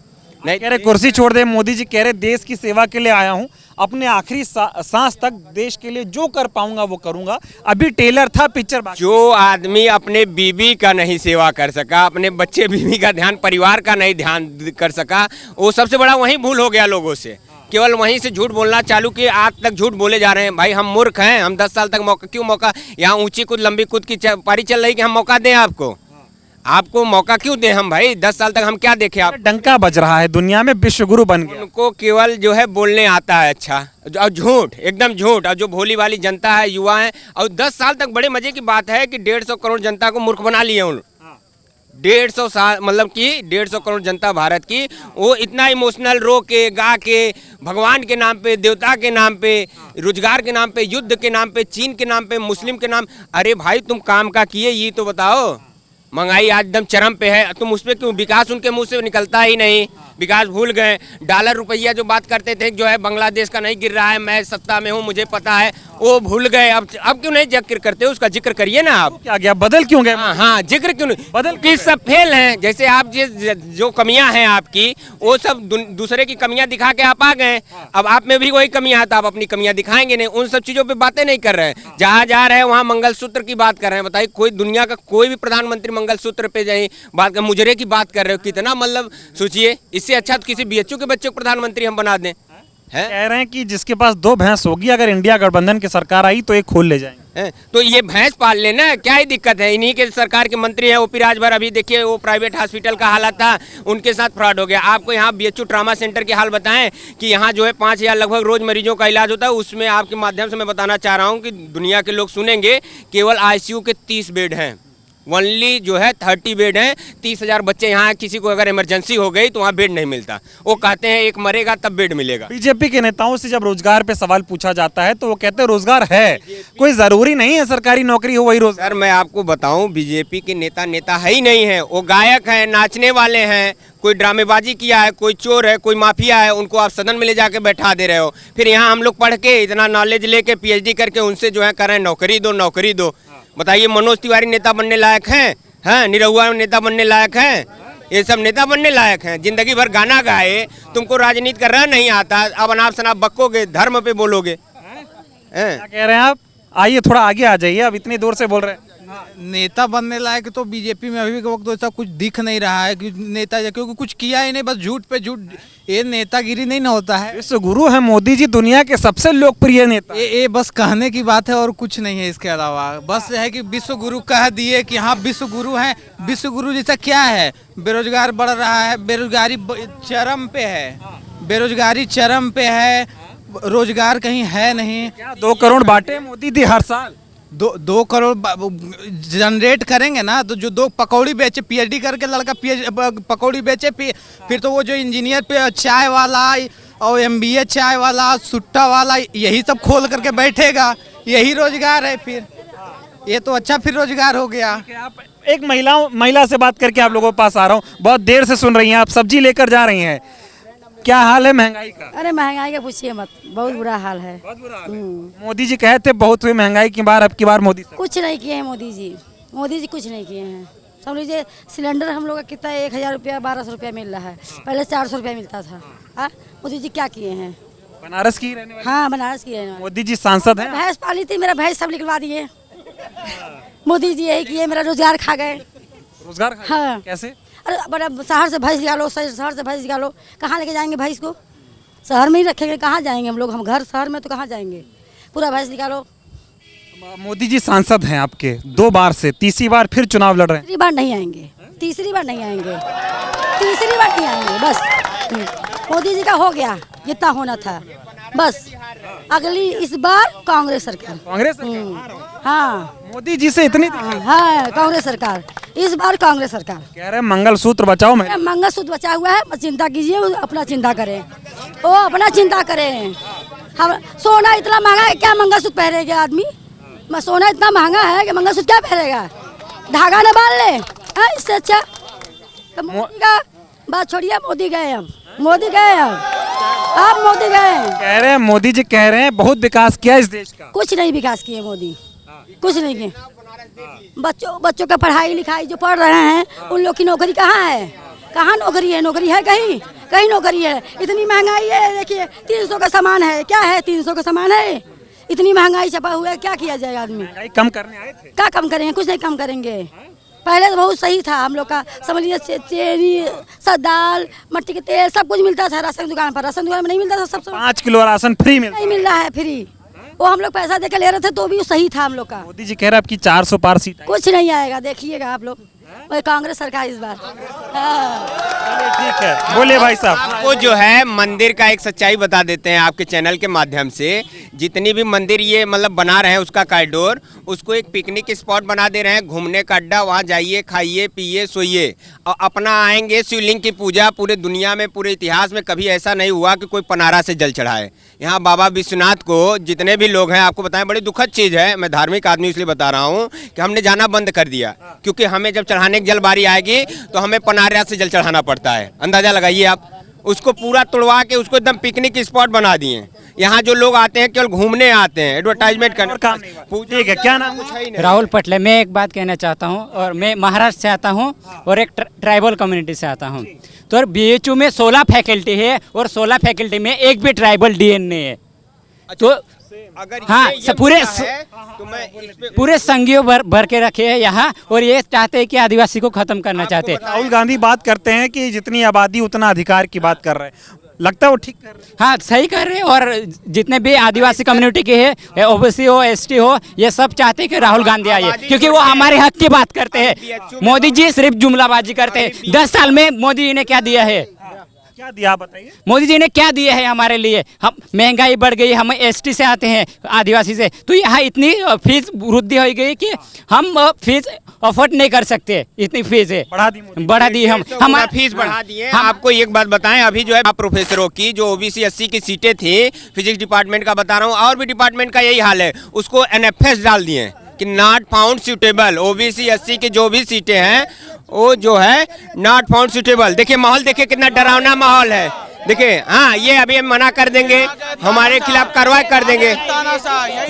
नहीं कह रहे कुर्सी छोड़ दे, मोदी जी कह रहे देश की सेवा के लिए आया हूं, अपने आखिरी सांस तक देश के लिए जो कर पाऊंगा वो करूंगा। अभी टेलर था, पिक्चर बाकी। जो आदमी अपने बीबी का नहीं सेवा कर सका, अपने बच्चे बीवी का ध्यान, परिवार का नहीं ध्यान कर सका, वो सबसे बड़ा वही भूल हो गया लोगों से। केवल वहीं से झूठ बोलना चालू किए, आज तक झूठ बोले जा रहे हैं। भाई हम मूर्ख हैं, हम 10 साल तक क्यों मौका, यहाँ ऊंची कूद लंबी कूद की पारी चल रही कि हम मौका दें आपको मौका क्यों दें हम? भाई 10 साल तक हम क्या देखे? आप डंका बज रहा है, दुनिया में विश्वगुरु बन गया। उनको केवल जो है बोलने आता है अच्छा, और झूठ, एकदम झूठ। और जो भोली वाली जनता है, युवा है, और 10 साल तक बड़े मजे की बात है कि 150 करोड़ जनता को मूर्ख बना लिए उन 150 साल, मतलब कि 150 करोड़ जनता भारत की, वो इतना इमोशनल रो के गा के, भगवान के नाम पे, देवता के नाम पे, रोजगार के नाम पे, युद्ध के नाम पे, चीन के नाम पे, मुस्लिम के नाम। अरे भाई तुम काम का किए ये तो बताओ। महंगाई आज एकदम चरम पे है, तुम उस पर क्यों? विकास उनके मुंह से निकलता ही नहीं, विकास भूल गए। डॉलर रुपया जो बात करते थे जो है बांग्लादेश का नहीं गिर रहा है, मैं सत्ता में हूँ मुझे पता है, वो भूल गए। अब क्यों नहीं जिक्र करते, उसका जिक्र करिए ना आप। क्या गया, बदल क्यों गए? हाँ, जिक्र क्यों नहीं, बदल कि सब फेल हैं। जैसे आप जो कमियां हैं आपकी, वो सब दूसरे की कमियां दिखा के आप आ गए। अब आप में भी वही कमियां है, तो आप अपनी कमियां दिखाएंगे नहीं। उन सब चीजों पे बातें नहीं कर रहे हैं। जहां जा रहे हैं वहां मंगलसूत्र की बात कर रहे हैं। बताइए, कोई दुनिया का कोई भी प्रधानमंत्री मंगलसूत्र पे जाए बात कर, मुजरे की बात कर रहे हो, कितना मतलब सोचिए। इससे अच्छा तो किसी बीएचयू के बच्चे को प्रधानमंत्री हम बना दें। कह रहे हैं कि जिसके पास 2 भैंस होगी, अगर इंडिया गठबंधन की सरकार आई तो एक खोल ले जाएंगे। तो ये भैंस पाल लेना, क्या ही दिक्कत है। इन्हीं के सरकार के मंत्री हैं ओपी राजभर। अभी देखिए वो प्राइवेट हॉस्पिटल का हालत था, उनके साथ फ्रॉड हो गया। आपको यहाँ बीएचयू ट्रामा सेंटर के हाल बताएं कि यहाँ जो है 5000 लगभग रोज मरीजों का इलाज होता है। उसमें आपके माध्यम से मैं बताना चाह रहा हूँ कि दुनिया के लोग सुनेंगे, केवल आईसीयू के 30 बेड हैं, ओनली जो है 30 बेड हैं। 30,000 बच्चे यहाँ, किसी को अगर इमरजेंसी हो गई तो वहाँ बेड नहीं मिलता। वो कहते हैं एक मरेगा तब बेड मिलेगा। बीजेपी के नेताओं से जब रोजगार पे सवाल पूछा जाता है तो वो कहते हैं रोजगार है, कोई जरूरी नहीं है सरकारी नौकरी हो वही रोजगार। सर मैं आपको बताऊं, बीजेपी के नेता है ही नहीं है। वो गायक हैं, नाचने वाले हैं, कोई ड्रामेबाजी किया है, कोई चोर है, कोई माफिया है, उनको आप सदन में ले जाके बैठा दे रहे हो। फिर यहाँ हम लोग पढ़ के इतना नॉलेज लेके पीएचडी करके उनसे जो है कर रहे हैं नौकरी दो नौकरी दो। बताइए, मनोज तिवारी नेता बनने लायक हैं? हाँ, निरहुआ नेता बनने लायक हैं? ये सब नेता बनने लायक हैं? जिंदगी भर गाना गाए, तुमको राजनीति करना नहीं आता, अब अनाप शनाप बक्कोगे, धर्म पे बोलोगे। क्या कह रहे हैं आप? आइए थोड़ा आगे आ जाइए, अब इतनी दूर से बोल रहे हैं। नेता बनने लायक तो बीजेपी में अभी के वक्त ऐसा कुछ दिख नहीं रहा है कि नेता, क्योंकि कुछ किया ही नहीं, बस झूठ पे झूठ। ये नेतागिरी नहीं ना होता है। विश्व गुरु है मोदी जी, दुनिया के सबसे लोकप्रिय नेता। ये बस कहने की बात है और कुछ नहीं है इसके अलावा। बस है कि विश्व गुरु कह दिए कि हाँ विश्व गुरु हैं। विश्व गुरु जैसा क्या है? बेरोजगार बढ़ रहा है, बेरोजगारी चरम पे है, बेरोजगारी चरम पे है, रोजगार कहीं है नहीं। 2 करोड़ बांटे मोदी जी हर साल। 2 करोड़ जनरेट करेंगे ना, तो जो 2 पकौड़ी बेचे, पीएचडी करके लड़का पकौड़ी बेचे, फिर तो वो जो इंजीनियर पे चाय वाला और एमबीए चाय वाला, सुट्टा वाला, यही सब खोल करके बैठेगा। यही रोजगार है। फिर ये तो अच्छा फिर रोजगार हो गया। एक महिला से बात करके आप लोगों के पास आ रहा हूँ। बहुत देर से सुन रही हैं आप, सब्जी लेकर जा रही हैं, क्या हाल है महंगाई का? अरे महंगाई का पूछिए मत, बहुत बुरा हाल है। मोदी जी कहे थे बहुत हुई महंगाई की बार, अब की बार मोदी कुछ नहीं किए हैं मोदी जी कुछ नहीं किए हैं। समझ लीजिए सिलेंडर हम लोग का कितना 1000 रुपया 1200 रुपया मिल रहा है, पहले 400 रुपया मिलता था। मोदी जी क्या किए हैं? बनारस की रहने वाली? हाँ, बनारस की रहने वाली। मोदी जी सांसद हैं? भैंस पाली थी, मेरा भैंस सब निकलवा दिए। मोदी जी यही किए, मेरा रोजगार खा गए। रोजगार? हाँ। कैसे? अरे बड़ा शहर से भैंस निकालो, शहर से भैंस निकालो, कहाँ लेके जाएंगे भैंस को? शहर में ही रखेंगे, कहाँ जाएंगे हम लोग? हम घर शहर में तो कहाँ जाएंगे? पूरा भैंस निकालो। मोदी जी सांसद हैं आपके 2 बार से, तीसरी बार फिर चुनाव लड़ रहे हैं। तीसरी बार नहीं आएंगे, तीसरी बार नहीं आएंगे, तीसरी बार नहीं आएंगे। बस मोदी जी का हो गया जितना होना था, बस अगली इस बार कांग्रेस सरकार। कांग्रेस? हाँ, मोदी जी से इतनी? हाँ, कांग्रेस सरकार, इस बार कांग्रेस सरकार। कह रहे हैं मंगलसूत्र बचाओ। मंगलसूत्र बचा हुआ है, मत चिंता कीजिए, अपना चिंता करें, वो अपना चिंता करें। हम सोना इतना महंगा है, क्या मंगलसूत्र पहनेगा आदमी? सोना इतना महंगा है कि मंगलसूत्र क्या पहनेगा? धागा न बांध ले, इससे अच्छा तो मोदी का बात छोड़िए। मोदी गए, अब मोदी गए, अब मोदी गए। कह रहे हैं मोदी जी कह रहे हैं बहुत विकास किया इस देश का। कुछ नहीं विकास किए मोदी, कुछ नहीं किए। बच्चों का पढ़ाई लिखाई जो पढ़ रहे हैं उन लोग की नौकरी कहाँ है? कहाँ नौकरी है? नौकरी है कहीं? कहीं नौकरी है? इतनी महंगाई है, देखिए 300 का सामान है, क्या है 300 का सामान है? इतनी महंगाई छपा हुआ है, क्या किया जाएगा आदमी? कम करने आए थे? क्या कम करेंगे? कुछ नहीं कम करेंगे। पहले तो बहुत सही था हम लोग का, समझ लीजिए चीनी, दाल, मट्टी के तेल सब कुछ मिलता था राशन दुकान पर। राशन दुकान में नहीं मिलता था, सब 5 किलो राशन फ्री नहीं मिल रहा है, फ्री। वो हम लोग पैसा देकर ले रहे थे तो भी सही था हम लोग का। मोदी जी कह रहे हैं आपकी 400 पार सीट। कुछ नहीं आएगा, देखिएगा आप लोग, वही कांग्रेस सरकार इस बार। ठीक है, बोले भाई साहब। आपको जो है मंदिर का एक सच्चाई बता देते हैं आपके चैनल के माध्यम से। जितनी भी मंदिर ये मतलब बना रहे हैं उसका कॉरिडोर, उसको एक पिकनिक स्पॉट बना दे रहे हैं, घूमने का अड्डा, वहाँ जाइए, खाइए, पिए, सोइए और अपना आएंगे। शिवलिंग की पूजा पूरे दुनिया में, पूरे इतिहास में कभी ऐसा नहीं हुआ कि कोई पनारा से जल चढ़ाए। यहाँ बाबा विश्वनाथ को जितने भी लोग हैं, आपको बताएं बड़ी दुखद चीज़ है, मैं धार्मिक आदमी इसलिए बता रहा हूँ कि हमने जाना बंद कर दिया, क्योंकि हमें जब चढ़ाने की जल बारी आएगी तो हमें पनारा से जल चढ़ाना पड़ता है। अंदाजा लगाइए आप, उसको पूरा तोड़वा के उसको एकदम पिकनिक स्पॉट बना दिए। यहाँ जो लोग आते हैं केवल घूमने आते हैं, एडवर्टाइजमेंट करने। ठीक है, क्या नाम है? राहुल पटले। मैं एक बात कहना चाहता हूँ, और मैं महाराष्ट्र से आता हूँ और एक ट्राइबल कम्युनिटी से आता हूँ। तो BHU में 16 फैकल्टी है और 16 फैकल्टी में एक भी ट्राइबल DN नहीं है। तो अगर हाँ, ये पूरे मुद्दा है, तो मैं इस पूरे संघियों भर के रखे हैं यहाँ, और ये चाहते हैं कि आदिवासी को खत्म करना चाहते हैं। राहुल गांधी बात करते हैं कि जितनी आबादी उतना अधिकार की बात कर रहे हैं, लगता है वो ठीक कर रहे हैं? हाँ, सही कर रहे हैं। और जितने भी आदिवासी कम्युनिटी के हैं, OBC हो, ST हो, ये सब चाहते हैं कि राहुल गांधी आइए, क्योंकि वो हमारे हक की बात करते हैं। मोदी जी सिर्फ जुमलाबाजी करते हैं। 10 साल में मोदी जी ने क्या दिया है? क्या दिया बताइए? मोदी जी ने क्या दिया है हमारे लिए? हम महंगाई बढ़ गई, हम ST से आते हैं, आदिवासी से, तो यहाँ इतनी फीस वृद्धि हो गई कि हम फीस अफोर्ड नहीं कर सकते। इतनी फीस है, बढ़ा दी हम फीस बढ़ा दिए। आपको एक बात बताएं, अभी जो है प्रोफेसरों की जो OBC SC की सीटें थी, फिजिक्स डिपार्टमेंट का बता रहा हूँ, और भी डिपार्टमेंट का यही हाल है, उसको NFS डाल दिए कि not found suitable. OBC SC की जो भी सीटें हैं वो जो है नॉट फाउंड सूटेबल। देखिए माहौल, देखिए कितना डरावना माहौल है। देखिए हाँ, ये अभी मना कर देंगे, हमारे खिलाफ कार्रवाई कर देंगे।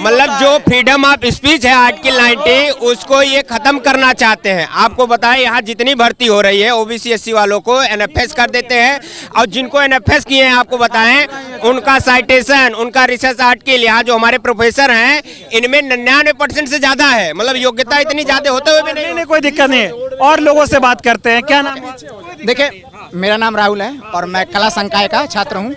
मतलब जो फ्रीडम ऑफ स्पीच है आर्टिकल 90, उसको ये खत्म करना चाहते हैं। आपको बताएं, यहाँ जितनी भर्ती हो रही है OBC SC वालों को NFS कर देते हैं, और जिनको NFS किए हैं आपको बताएं, उनका साइटेशन, उनका रिसर्च आर्टिकल, यहाँ जो हमारे प्रोफेसर हैं इनमें 99% से ज्यादा है। मतलब योग्यता इतनी ज्यादा होते हुए भी नहीं, कोई दिक्कत नहीं है। और लोगों से बात करते हैं, क्या नाम है? देखिए, मेरा नाम राहुल है और मैं कला संकाय का छात्र हूँ।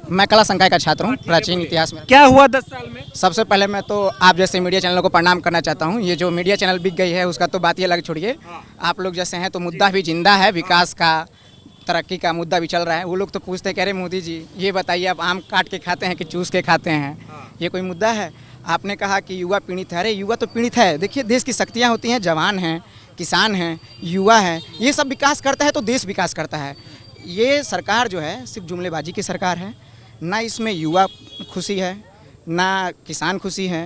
मैं कला संकाय का छात्र हूँ। प्राचीन इतिहास में क्या हुआ 10 साल में? सबसे पहले मैं तो आप जैसे मीडिया चैनलों को प्रणाम करना चाहता हूँ। ये जो मीडिया चैनल बिक गई है उसका तो बात ही अलग छोड़िए, आप लोग जैसे हैं तो मुद्दा भी जिंदा है, विकास का, तरक्की का मुद्दा भी चल रहा है। वो लोग तो पूछते हैं, कह रहे मोदी जी ये बताइए, आप आम काट के खाते हैं कि चूस के खाते हैं? ये कोई मुद्दा है? आपने कहा कि युवा पीड़ित है। अरे युवा तो पीड़ित है। देखिए, देश की शक्तियाँ होती हैं, जवान हैं, किसान हैं, युवा है, ये सब विकास करता है तो देश विकास करता है। ये सरकार जो है सिर्फ जुमलेबाजी की सरकार है। ना इसमें युवा खुशी है, ना किसान खुशी है,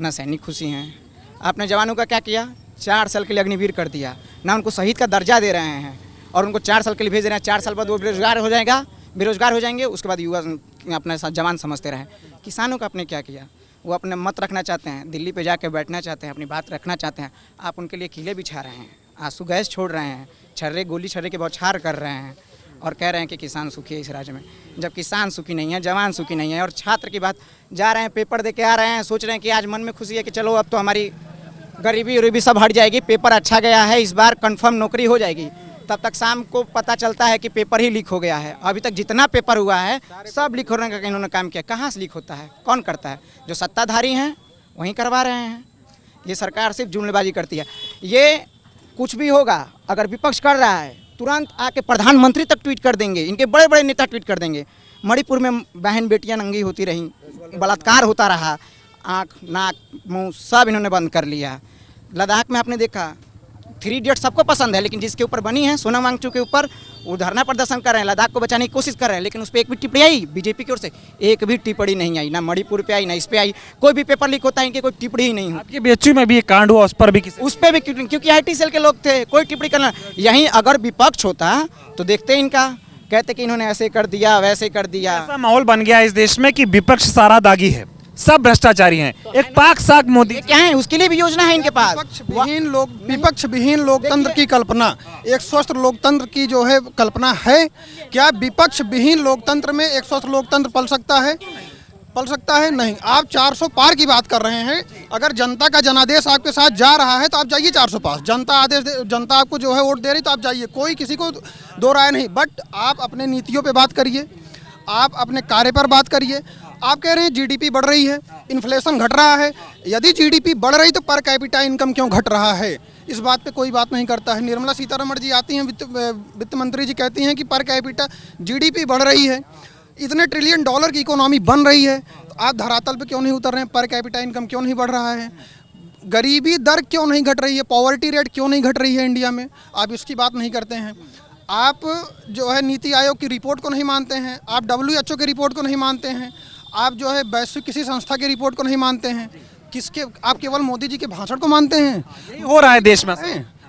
ना सैनिक खुशी हैं। आपने जवानों का क्या किया? 4 साल के लिए अग्निवीर कर दिया। ना उनको शहीद का दर्जा दे रहे हैं, और उनको 4 साल के लिए भेज रहे हैं। 4 साल बाद वो बेरोजगार हो जाएंगे, उसके बाद युवा अपने साथ जवान समझते रहें। किसानों का आपने क्या किया? वो अपने मत रखना चाहते हैं, दिल्ली पे जाके बैठना चाहते हैं, अपनी बात रखना चाहते हैं। आप उनके लिए किले बिछा रहे हैं, आंसू गैस छोड़ रहे हैं, गोली छर्रे के बौछार कर रहे हैं, और कह रहे हैं कि किसान सुखी है इस राज्य में। जब किसान सुखी नहीं है, जवान सुखी नहीं है, और छात्र की बात, जा रहे हैं पेपर दे के आ रहे हैं, सोच रहे हैं कि आज मन में खुशी है कि चलो अब तो हमारी गरीबी उरीबी सब हट जाएगी, पेपर अच्छा गया है, इस बार कंफर्म नौकरी हो जाएगी। तब तक शाम को पता चलता है कि पेपर ही लीक हो गया है। अभी तक जितना पेपर हुआ है सब लीक होने का इन्होंने काम किया। कहाँ से लीक होता है? कौन करता है? जो सत्ताधारी हैं वहीं करवा रहे हैं। ये सरकार सिर्फ जुमलेबाजी करती है। ये कुछ भी होगा, अगर विपक्ष कर रहा है तुरंत आके प्रधानमंत्री तक ट्वीट कर देंगे, इनके बड़े बड़े नेता ट्वीट कर देंगे। मणिपुर में बहन बेटियां नंगी होती रहीं, बलात्कार होता रहा, आँख नाक मुँह सब इन्होंने बंद कर लिया। लद्दाख में आपने देखा, 3 इडियट सबको पसंद है, लेकिन जिसके ऊपर बनी है, सोनम वांगचुक के ऊपर, वो धरना प्रदर्शन कर रहे हैं, लद्दाख को बचाने की कोशिश कर रहे हैं, लेकिन उस पर एक भी टिप्पणी आई बीजेपी की ओर से? एक भी टिप्पणी नहीं आई। ना मणिपुर पे आई, ना इस पे आई। कोई भी पेपर लीक होता है, इनकी कोई टिप्पणी ही नहीं होती। BHU में भी एक कांड हुआ, उस पर भी क्योंकि IT सेल के लोग थे, कोई टिप्पणी करना। यहीं अगर विपक्ष होता तो देखते इनका, कहते कि इन्होंने ऐसे कर दिया, वैसे कर दिया। ऐसा माहौल बन गया इस देश में कि विपक्ष सारा दागी है, सब भ्रष्टाचारी हैं। एक पाक साग मोदी क्या है, उसके लिए भी योजना है इनके पास। विपक्ष विहीन लोकतंत्र की कल्पना, एक स्वस्थ लोकतंत्र की जो है कल्पना है क्या? विपक्ष विहीन लोकतंत्र में एक स्वस्थ लोकतंत्र पल सकता है? नहीं। आप 400 पार की बात कर रहे हैं। अगर जनता का जनादेश आपके साथ जा रहा है तो आप जाइए 400 पार। जनता आपको जो है वोट दे रही तो आप जाइए, कोई किसी को दो राय नहीं। बट आप अपने नीतियों पे बात करिए, आप अपने कार्य पर बात करिए। आप कह रहे हैं GDP बढ़ रही है, इन्फ्लेशन घट रहा है। यदि GDP बढ़ रही तो पर कैपिटा इनकम क्यों घट रहा है? इस बात पे कोई बात नहीं करता है। निर्मला सीतारमण जी आती हैं, वित्त मंत्री जी कहती हैं कि पर कैपिटा GDP बढ़ रही है, इतने $1 ट्रिलियन की इकोनॉमी बन रही है, तो आप धरातल पे क्यों नहीं उतर रहे हैं? पर कैपिटा इनकम क्यों नहीं बढ़ रहा है? गरीबी दर क्यों नहीं घट रही है? पॉवर्टी रेट क्यों नहीं घट रही है इंडिया में? आप इसकी बात नहीं करते हैं। आप जो है नीति आयोग की रिपोर्ट को नहीं मानते हैं, आप WHO की रिपोर्ट को नहीं मानते हैं, आप जो है वैश्विक किसी संस्था की रिपोर्ट को नहीं मानते हैं। किसके? आप केवल मोदी जी के भाषण को मानते हैं। यही हो रहा है देश में।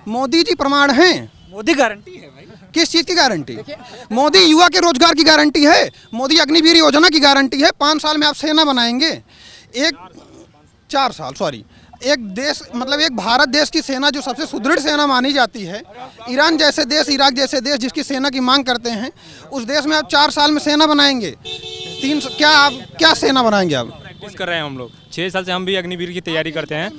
मोदी जी प्रमाण हैं, मोदी गारंटी है भाई। किस चीज़ की गारंटी? मोदी युवा के रोजगार की गारंटी है, मोदी अग्निवीर योजना की गारंटी है। 5 साल में आप सेना बनाएंगे, 4 साल सॉरी, एक देश मतलब एक भारत देश की सेना जो सबसे सुदृढ़ सेना मानी जाती है, ईरान जैसे देश, इराक जैसे देश जिसकी सेना की मांग करते हैं, उस देश में आप 4 साल में सेना बनाएंगे। क्या सेना बनाएंगे आप? प्रैक्टिस कर रहे हैं हम लोग 6 साल से, हम भी अग्निवीर की तैयारी करते हैं।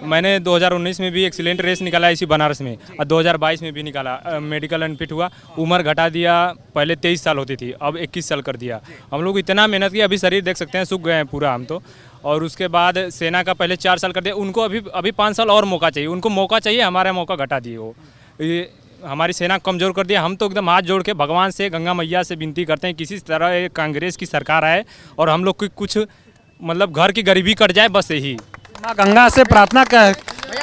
मैंने 2019 में भी एक्सीलेंट रेस निकाला इसी बनारस में, और 2022 में भी निकाला। मेडिकल अनफिट हुआ, उम्र घटा दिया, पहले 23 साल होती थी, अब 21 साल कर दिया। हम लोग इतना मेहनत किया, अभी शरीर देख सकते हैं सूख गए हैं पूरा हम तो। और उसके बाद सेना का पहले 4 साल कर दिया, उनको अभी 5 साल और मौका चाहिए, उनको मौका चाहिए, हमारा मौका घटा दिए वो। ये हमारी सेना कमज़ोर कर दिया। हम तो एकदम हाथ जोड़ के भगवान से, गंगा मैया से विनती करते हैं किसी तरह ये कांग्रेस की सरकार आए और हम लोग की कुछ मतलब घर की गरीबी कट जाए, बस यही। माँ गंगा से प्रार्थना कर,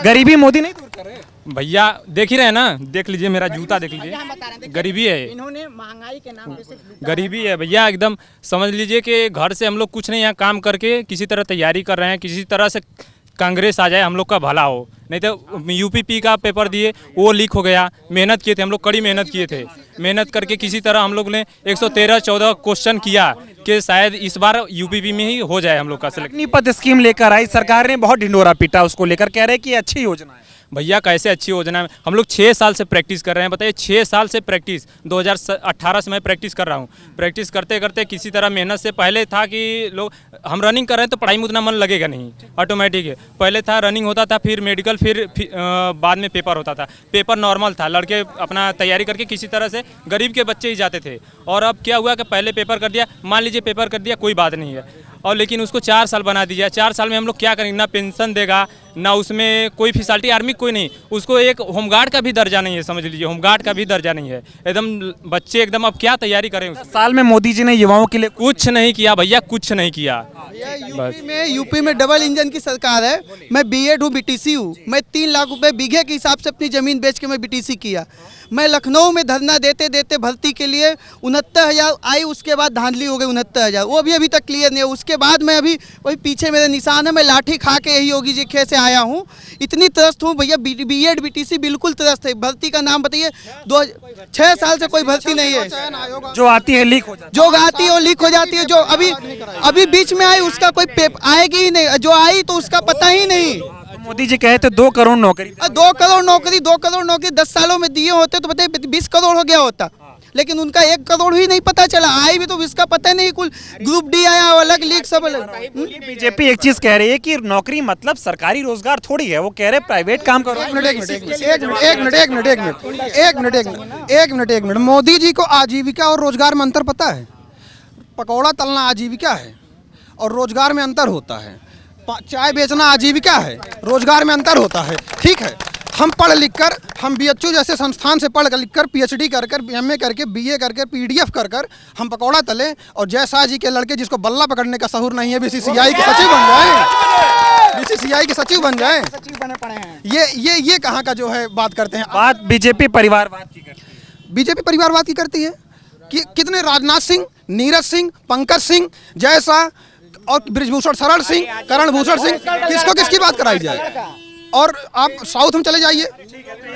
गरीबी मोदी नहीं दूर कर रहे। भैया देख ही रहे हैं ना, देख लीजिए मेरा जूता देख लीजिए, गरीबी है, इन्होंने महंगाई के नाम पे गरीबी है भैया। एकदम समझ लीजिए कि घर से हम लोग कुछ नहीं, यहाँ काम करके किसी तरह तैयारी कर रहे हैं, किसी तरह से कांग्रेस आ जाए, हम लोग का भला हो। नहीं तो यूपीपी का पेपर दिए, वो लीक हो गया। मेहनत किए थे हम लोग, कड़ी मेहनत किए थे, मेहनत करके किसी तरह हम लोग ने 113-14 क्वेश्चन किया कि शायद इस बार यूपीपी में ही हो जाए हम लोग का सिलेक्ट। अग्निपथ स्कीम लेकर आई सरकार ने, बहुत ढिंडोरा पीटा उसको लेकर, कह रहे कि अच्छी योजना है। भैया कैसे अच्छी योजना है, हम लोग 6 साल से प्रैक्टिस कर रहे हैं। बताइए 6 साल से प्रैक्टिस, 2018 से मैं प्रैक्टिस कर रहा हूँ। प्रैक्टिस करते करते किसी तरह मेहनत से, पहले था कि लोग हम रनिंग कर रहे हैं तो पढ़ाई में उतना मन लगेगा नहीं, ऑटोमेटिक है। पहले था रनिंग होता था, फिर मेडिकल, फिर बाद में पेपर होता था। पेपर नॉर्मल था, लड़के अपना तैयारी करके किसी तरह से, गरीब के बच्चे ही जाते थे। और अब क्या हुआ कि पहले पेपर कर दिया, मान लीजिए पेपर कर दिया, कोई बात नहीं है, और लेकिन उसको 4 साल बना दीजिए। 4 साल में हम लोग क्या करेंगे? ना पेंशन देगा, ना उसमें कोई फैसिलिटी, आर्मी कोई नहीं, उसको एक होमगार्ड का भी दर्जा नहीं है, समझ लीजिए होमगार्ड का भी दर्जा नहीं है। एकदम बच्चे एकदम, अब क्या तैयारी करें? साल में मोदी जी ने युवाओं के लिए कुछ नहीं किया भैया, कुछ नहीं किया। यूपी में डबल इंजन की सरकार है। मैं बीएड हूँ, बीटीसी हूँ। मैं 3 लाख रुपए बीघे के हिसाब से अपनी ज़मीन बेच के मैं बीटीसी किया। मैं लखनऊ में धरना देते देते भर्ती के लिए 69,000 आई, उसके बाद धांधली हो गई 69,000, वो भी अभी तक क्लियर नहीं है। उसके बाद मैं अभी वही पीछे मेरे निशान है, मैं लाठी खा के यही योगी जी खे से आया हूँ। इतनी त्रस्त हूँ भैया, बीएड बीटीसी बिल्कुल त्रस्त है। भर्ती का नाम बताइए, 6 साल से कोई भर्ती नहीं है। जो आती है लीक हो जाती है, जो आती है वो लीक हो जाती है। जो अभी बीच में आई उसका कोई पेपर आएगी ही नहीं, जो आई तो उसका पता ही नहीं। मोदी जी कहे थे 2 करोड़ नौकरी, 2 करोड़ नौकरी 10 सालों में दिए होते तो बताइए 20 करोड़ हो गया होता, लेकिन उनका 1 करोड़ ही नहीं पता चला। आई भी तो इसका पता नहीं, कुल ग्रुप डी आया अलग, लीक सब अलग। बीजेपी एक चीज कह रही है कि नौकरी मतलब सरकारी रोजगार थोड़ी है, वो कह रहे प्राइवेट काम करो। एक मिनट। मोदी जी को आजीविका और रोजगार में अंतर पता है? पकौड़ा तलना आजीविका है और रोजगार में अंतर होता है। चाय बेचना आजीविका है, रोजगार में अंतर होता है। ठीक है, हम पढ़ लिख कर, हम बीएचयू जैसे संस्थान से पढ़ लिख कर, पीएचडी कर कर, एमए करके, बीए करके, पीडीएफ कर कर हम पकौड़ा तले, और जयशाह जी के लड़के जिसको बल्ला पकड़ने का सहूर नहीं है, बीसीसीआई के सचिव बन जाए, बीसीसीआई के सचिव बन जाए। ये कहाँ का जो है बात करते हैं? बात बीजेपी परिवारवाद की करती है। बीजेपी परिवारवाद की करती है कि कितने राजनाथ सिंह, नीरज सिंह, पंकज सिंह, जयशाह और ब्रिजभूषण शरण सिंह, करण भूषण सिंह, किसको किसकी बात कराई जाए? और आप साउथ में चले जाइए,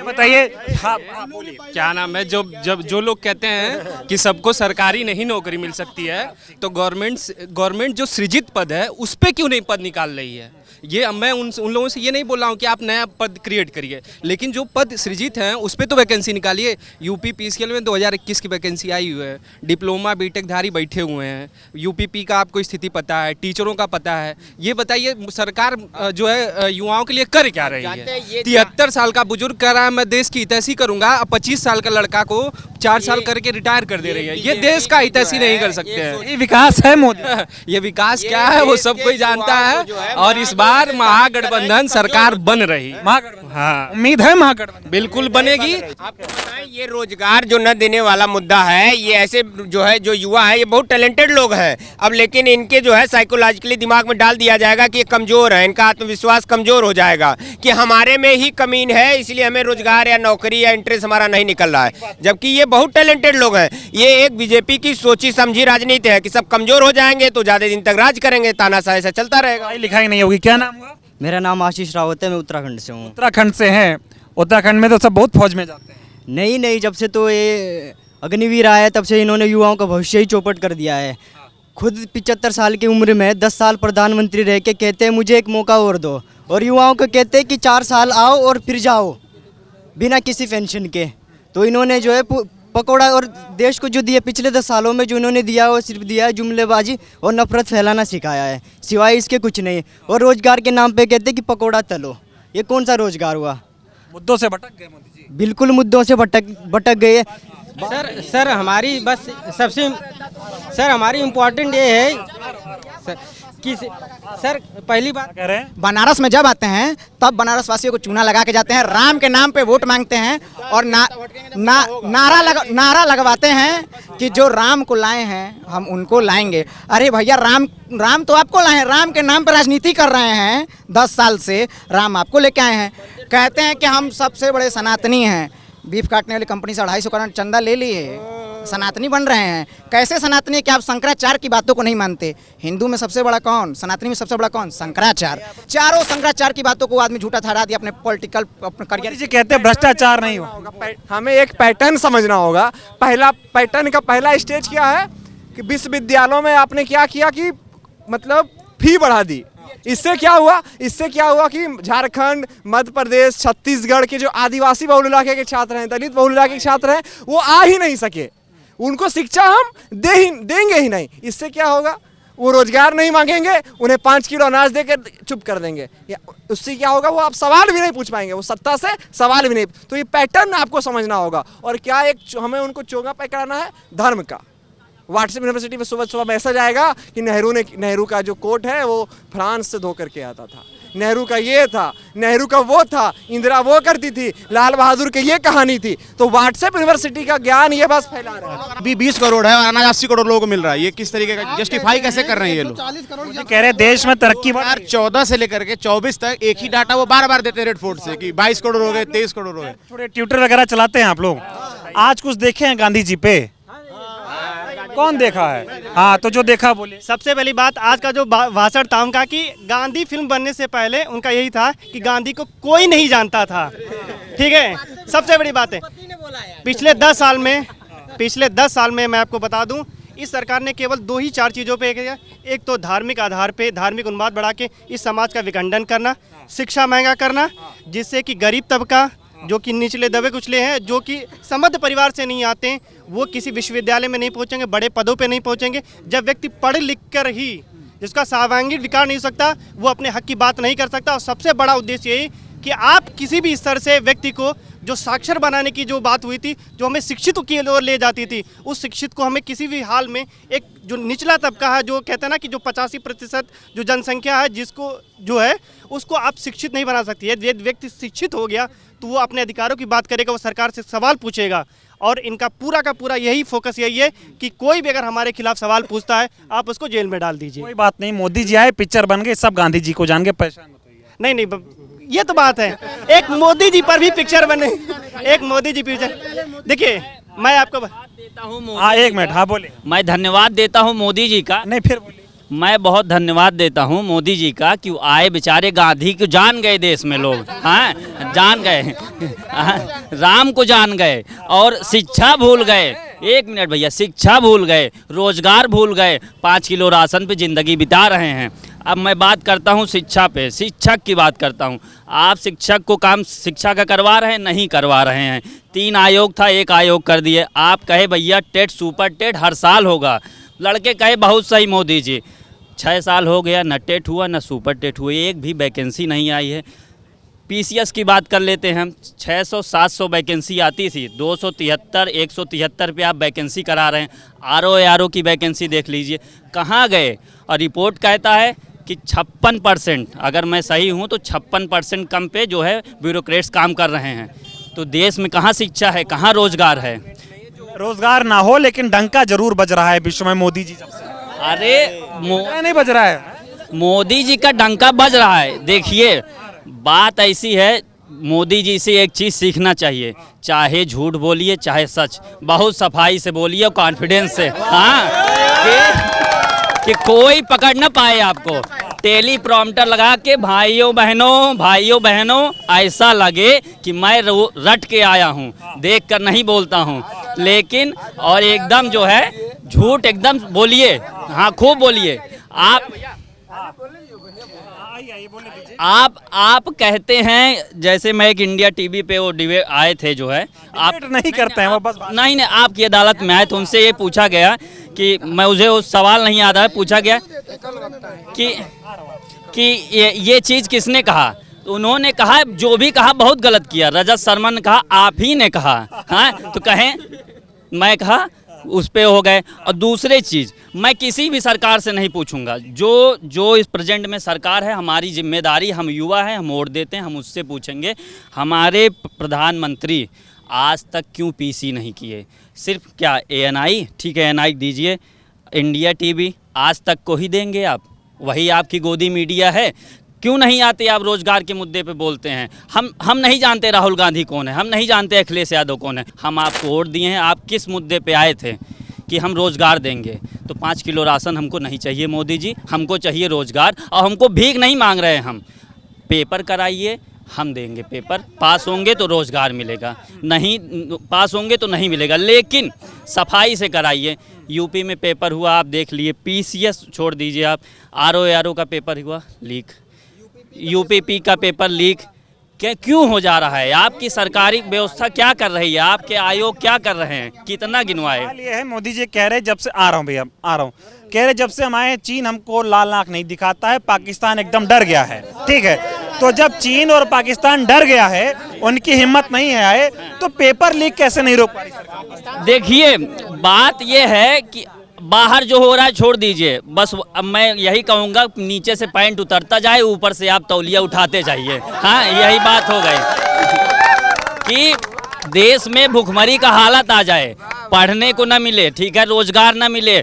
बताइए। हाँ, क्या नाम है, जो लोग कहते हैं कि सबको सरकारी नहीं नौकरी मिल सकती है, तो गवर्नमेंट जो सृजित पद है उस पे क्यों नहीं पद निकाल रही है? ये मैं उन लोगों से ये नहीं बोल रहा हूँ कि आप नया पद क्रिएट करिए, लेकिन जो पद सृजित हैं उस पे तो वैकेंसी निकालिए। यूपी पीसीएल में 2021 की वैकेंसी आई हुई है, डिप्लोमा बीटेक धारी बैठे हुए हैं। यूपीपी का आपको स्थिति पता है, टीचरों का पता है। ये बताइए सरकार जो है युवाओं के लिए कर क्या रही है? 73 साल का बुजुर्ग कह रहा है मैं देश की हितैषी करूंगा, 25 साल का लड़का को 4 साल करके रिटायर कर दे रही है। ये देश का हितैषी नहीं कर सकते हैं। ये विकास है मोदी? ये विकास क्या है वो सब कोई जानता है, और इस बार महागठबंधन सरकार बन रही। हाँ, उम्मीद है महागठबंधन बिल्कुल बनेगी। आपको पता है ये रोजगार जो न देने वाला मुद्दा है, ये ऐसे जो है जो युवा है, ये बहुत टैलेंटेड लोग हैं। अब लेकिन इनके जो है साइकोलॉजिकली दिमाग में डाल दिया जाएगा कि ये कमजोर है, इनका आत्मविश्वास कमजोर हो जाएगा कि हमारे में ही कमीन है, इसलिए हमें रोजगार या नौकरी या इंटरेस्ट हमारा नहीं निकल रहा है। जबकि ये बहुत टैलेंटेड लोग हैं। ये एक बीजेपी की सोची समझी राजनीति है कि सब कमजोर हो जाएंगे तो ज्यादा दिन तक राज करेंगे, तानाशाही से चलता रहेगा। लिखाई नहीं होगी। क्या नाम हुआ? मेरा नाम आशीष रावत है, मैं उत्तराखंड से हूँ। उत्तराखंड से हैं? उत्तराखंड में तो सब बहुत फौज में जाते हैं। नहीं, जब से तो ये अग्निवीर आया तब से इन्होंने युवाओं का भविष्य ही चौपट कर दिया है। खुद 75 साल की उम्र में 10 साल प्रधानमंत्री रह के कहते हैं मुझे एक मौका और दो, और युवाओं को कहते हैं कि 4 साल आओ और फिर जाओ बिना किसी पेंशन के। तो इन्होंने जो है पकौड़ा और देश को जो दिया पिछले 10 सालों में जो इन्होंने दिया वो सिर्फ दिया है जुमलेबाजी और नफरत फैलाना सिखाया है, सिवाय इसके कुछ नहीं। और रोजगार के नाम पे कहते हैं कि पकौड़ा तलो, ये कौन सा रोजगार हुआ? मुद्दों से भटक गए मोदी जी। बिल्कुल मुद्दों से भटक गए। सर हमारी बस सबसे सर हमारी इम्पोर्टेंट ये है सर कि सर पहली बात कह रहे हैं, बनारस में जब आते हैं तब बनारस वासियों को चूना लगा के जाते हैं, राम के नाम पे वोट मांगते हैं और नारा लगवाते हैं कि जो राम को लाए हैं हम उनको लाएंगे। अरे भैया राम तो आपको लाए हैं, राम के नाम पे राजनीति कर रहे हैं 10 साल से, राम आपको लेके आए हैं। कहते हैं कि हम सबसे बड़े सनातनी हैं, बीफ काटने वाली कंपनी से 250 करोड़ चंदा ले लिए, सनातनी बन रहे हैं। कैसे सनातनी? कि आप शंकराचार्य की बातों को नहीं मानते। हिंदू में सबसे बड़ा कौन, सनातनी में सबसे बड़ा कौन? शंकराचार्य। चारों शंकराचार्य की बातों को आदमी झूठा ठहरा दिया अपने पॉलिटिकल अपने करियर। जी कहते हैं भ्रष्टाचार नहीं हुआ। हमें एक पैटर्न समझना होगा। पैटर्न का पहला स्टेज क्या है कि विश्वविद्यालयों में आपने क्या किया कि मतलब फी बढ़ा दी। इससे क्या हुआ कि झारखंड, मध्य प्रदेश, छत्तीसगढ़ के जो आदिवासी बहुल इलाके के छात्र हैं, दलित बहुल इलाके के छात्र हैं, वो आ ही नहीं सके। उनको शिक्षा हम देंगे ही नहीं। इससे क्या होगा? वो रोजगार नहीं मांगेंगे, उन्हें 5 किलो अनाज देकर चुप कर देंगे। उससे क्या होगा? वो आप सवाल भी नहीं पूछ पाएंगे, वो सत्ता से सवाल भी नहीं। तो ये पैटर्न आपको समझना होगा। और क्या हमें उनको चोगा पकड़ाना है धर्म का। व्हाट्सएप यूनिवर्सिटी में सुबह मैसेज आएगा कि नेहरू का जो कोट है वो फ्रांस से धो करके आता था, नेहरू का ये था, नेहरू का वो था, इंदिरा वो करती थी, लाल बहादुर की ये कहानी थी। तो व्हाट्सएप यूनिवर्सिटी का ज्ञान ये बस फैला रहा है। अभी 20 करोड़ है और अनाज 80 करोड़ लोगों को मिल रहा है। ये किस तरीके का जस्टिफाई कैसे कर रहे हैं ये लोग? कह रहे हैं देश में तरक्की 2014 से लेकर के 24 तक एक ही डाटा वो बार देते हैं रेडफोर्ड से कि 22 करोड़ हो गए, 23 करोड़ हो गए। थोड़े ट्विटर वगैरह चलाते हैं आप लोग, आज कुछ देखे हैं गांधी जी पे? कौन देखा है? हाँ, तो जो देखा बोले। सबसे पहली बात, आज का जो भाषण था उनका कि गांधी फिल्म बनने से पहले उनका यही था कि गांधी को कोई नहीं जानता था। ठीक है, सबसे बड़ी बात है पिछले 10 साल में मैं आपको बता दूं, इस सरकार ने केवल 2 ही 4 चीज़ों पे किया। एक तो धार्मिक आधार पे धार्मिक उन्माद बढ़ा के इस समाज का विखंडन करना, शिक्षा महंगा करना, जिससे कि गरीब तबका जो कि निचले दबे कुचले हैं, जो कि समृद्ध परिवार से नहीं आते हैं, वो किसी विश्वविद्यालय में नहीं पहुंचेंगे, बड़े पदों पे नहीं पहुंचेंगे। जब व्यक्ति पढ़ लिख कर ही जिसका सर्वांगीण विकास नहीं हो सकता, वो अपने हक की बात नहीं कर सकता। और सबसे बड़ा उद्देश्य यही कि आप किसी भी स्तर से व्यक्ति को जो साक्षर बनाने की जो बात हुई थी, जो हमें शिक्षित की ओर ले जाती थी, उस शिक्षित को हमें किसी भी हाल में एक जो निचला तबका है, जो कहते हैं ना कि जो 85% जो जनसंख्या है, जिसको जो है उसको आप शिक्षित नहीं बना सकती है। यदि व्यक्ति शिक्षित हो गया तो वो अपने अधिकारों की बात करेगा, वो सरकार से सवाल पूछेगा। और इनका पूरा का पूरा यही फोकस यही है कि कोई भी अगर हमारे खिलाफ सवाल पूछता है आप उसको जेल में डाल दीजिए। कोई बात नहीं, मोदी जी आए, पिक्चर बन गए, सब गांधी जी को जान के परेशान मत होइए। नहीं, ये तो बात है। एक मोदी जी पर भी पिक्चर बने, एक मोदी जी पिक्चर। देखिए मैं आपको देता हूँ, हाँ 1 मिनट, हाँ बोले। मैं धन्यवाद देता हूँ मोदी जी का। नहीं, फिर बोले। मैं बहुत धन्यवाद देता हूँ मोदी जी का कि आए, बेचारे गांधी को जान गए देश में लोग, हाँ जान गए, राम को जान गए और शिक्षा भूल गए। 1 मिनट भैया, शिक्षा भूल गए, रोजगार भूल गए, 5 किलो राशन पे जिंदगी बिता रहे हैं। अब मैं बात करता हूँ शिक्षा पे, शिक्षक की बात करता हूँ। आप शिक्षक को काम शिक्षा का करवा रहे हैं? नहीं करवा रहे हैं। 3 आयोग था, 1 आयोग कर दिए। आप कहे भैया टेट सुपर टेट हर साल होगा, लड़के कहे बहुत सही मोदी जी, 6 साल हो गया, न टेट हुआ न सुपर टेट हुआ, एक भी वैकेंसी नहीं आई है। पीसीएस की बात कर लेते हैं हम, 600-700 वैकेंसी आती थी, 273-173 पे आप वैकेंसी करा रहे हैं। आरओ की वैकेंसी देख लीजिए कहाँ गए। और रिपोर्ट कहता है कि 56%, अगर मैं सही हूँ तो 56% कम पे जो है ब्यूरोक्रेट्स काम कर रहे हैं। तो देश में कहाँ शिक्षा है, कहाँ रोजगार है? रोजगार ना हो लेकिन डंका जरूर बज रहा है विश्व में मोदी जी जब से। अरे नहीं बज रहा है, मोदी जी का डंका बज रहा है। देखिए बात ऐसी है, मोदी जी से एक चीज़ सीखना चाहिए, चाहे झूठ बोलिए चाहे सच, बहुत सफाई से बोलिए, कॉन्फिडेंस से, हाँ कि कोई पकड़ ना पाए आपको। टेलीप्रॉम्प्टर लगा के भाइयों बहनों ऐसा लगे कि मैं रट के आया हूँ, देख कर नहीं बोलता हूँ। लेकिन और एकदम जो है झूठ एकदम बोलिए, हाँ खूब बोलिए। आप कहते हैं, जैसे मैं एक इंडिया टीवी पे वो डिबेट आए थे जो है, आप नहीं करते हैं वो बस नहीं आपकी अदालत में आए तो उनसे ये पूछा गया कि मुझे वो सवाल नहीं याद है, पूछा गया कि ये चीज़ किसने कहा, तो उन्होंने कहा जो भी कहा बहुत गलत किया। रजत शर्मा ने कहा आप ही ने कहा, हाँ तो कहें मैं कहा, उस पे हो गए। और दूसरी चीज़, मैं किसी भी सरकार से नहीं पूछूंगा, जो इस प्रेजेंट में सरकार है, हमारी जिम्मेदारी, हम युवा हैं, हम वोट देते हैं, हम उससे पूछेंगे हमारे प्रधानमंत्री आज तक क्यों पीसी नहीं किए। सिर्फ क्या ANI, ठीक है ANI दीजिए, इंडिया टीवी आज तक को ही देंगे आप, वही आपकी गोदी मीडिया है। क्यों नहीं आते आप, रोजगार के मुद्दे पे बोलते हैं। हम नहीं जानते राहुल गांधी कौन है, हम नहीं जानते अखिलेश यादव कौन है। हम आपको वोट दिए हैं, आप किस मुद्दे पे आए थे कि हम रोजगार देंगे। तो 5 किलो राशन हमको नहीं चाहिए मोदी जी, हमको चाहिए रोजगार। और हमको भीख नहीं मांग रहे हैं, हम पेपर कराइए, हम देंगे पेपर, पास होंगे तो रोजगार मिलेगा, नहीं पास होंगे तो नहीं मिलेगा। लेकिन सफाई से कराइए। यूपी में पेपर हुआ, आप देख लिए, PCS छोड़ दीजिए, आप RO का पेपर हुआ लीक, UPP का पेपर लीक, क्यों हो जा रहा है? आपकी सरकारी व्यवस्था क्या कर रही है, आपके आयोग क्या कर रहे हैं, कितना गिनवाए? ये है मोदी जी कह रहे जब से आ रहा हूँ भैया, आ रहा हूँ, कह रहे जब से हम आए चीन हमको लाल आंख नहीं दिखाता है, पाकिस्तान एकदम डर गया है। ठीक है, तो जब चीन और पाकिस्तान डर गया है, उनकी हिम्मत नहीं है आए, तो पेपर लीक कैसे नहीं रोक पा रही सरकार? देखिए बात ये है कि बाहर जो हो रहा है छोड़ दीजिए, बस अब मैं यही कहूँगा नीचे से पैंट उतरता जाए, ऊपर से आप तौलिया उठाते जाइए। हाँ यही बात हो गई कि देश में भुखमरी का हालत आ जाए, पढ़ने को ना मिले, ठीक है, रोजगार ना मिले।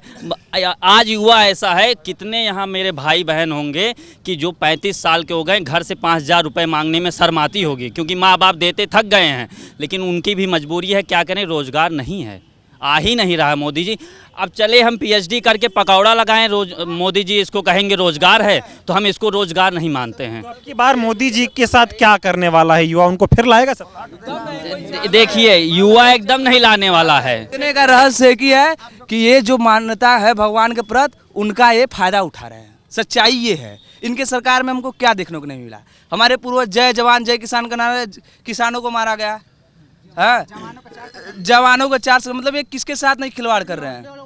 आज युवा ऐसा है, कितने यहाँ मेरे भाई बहन होंगे कि जो 35 साल के हो गए, घर से 5,000 रुपये मांगने में शर्म आती होगी, क्योंकि माँ बाप देते थक गए हैं, लेकिन उनकी भी मजबूरी है, क्या करें, रोजगार नहीं है, आ ही नहीं रहा मोदी जी। अब चले हम PhD करके पकौड़ा लगाएं, मोदी जी इसको कहेंगे रोजगार है, तो हम इसको रोजगार नहीं मानते हैं। तो अब की बार मोदी जी के साथ क्या करने वाला है युवा, उनको फिर लाएगा सत्ता? देखिए युवा एकदम नहीं लाने वाला है। इतने का रहस्य की है कि ये जो मान्यता है भगवान के प्रति, उनका ये फायदा उठा रहे हैं। सच्चाई ये है, इनके सरकार में हमको क्या देखने को नहीं मिला। हमारे पूर्वज जय जवान जय किसान का नारा, किसानों को मारा गया, हाँ जवानों को 400, मतलब ये किसके साथ नहीं खिलवाड़ कर रहे हैं।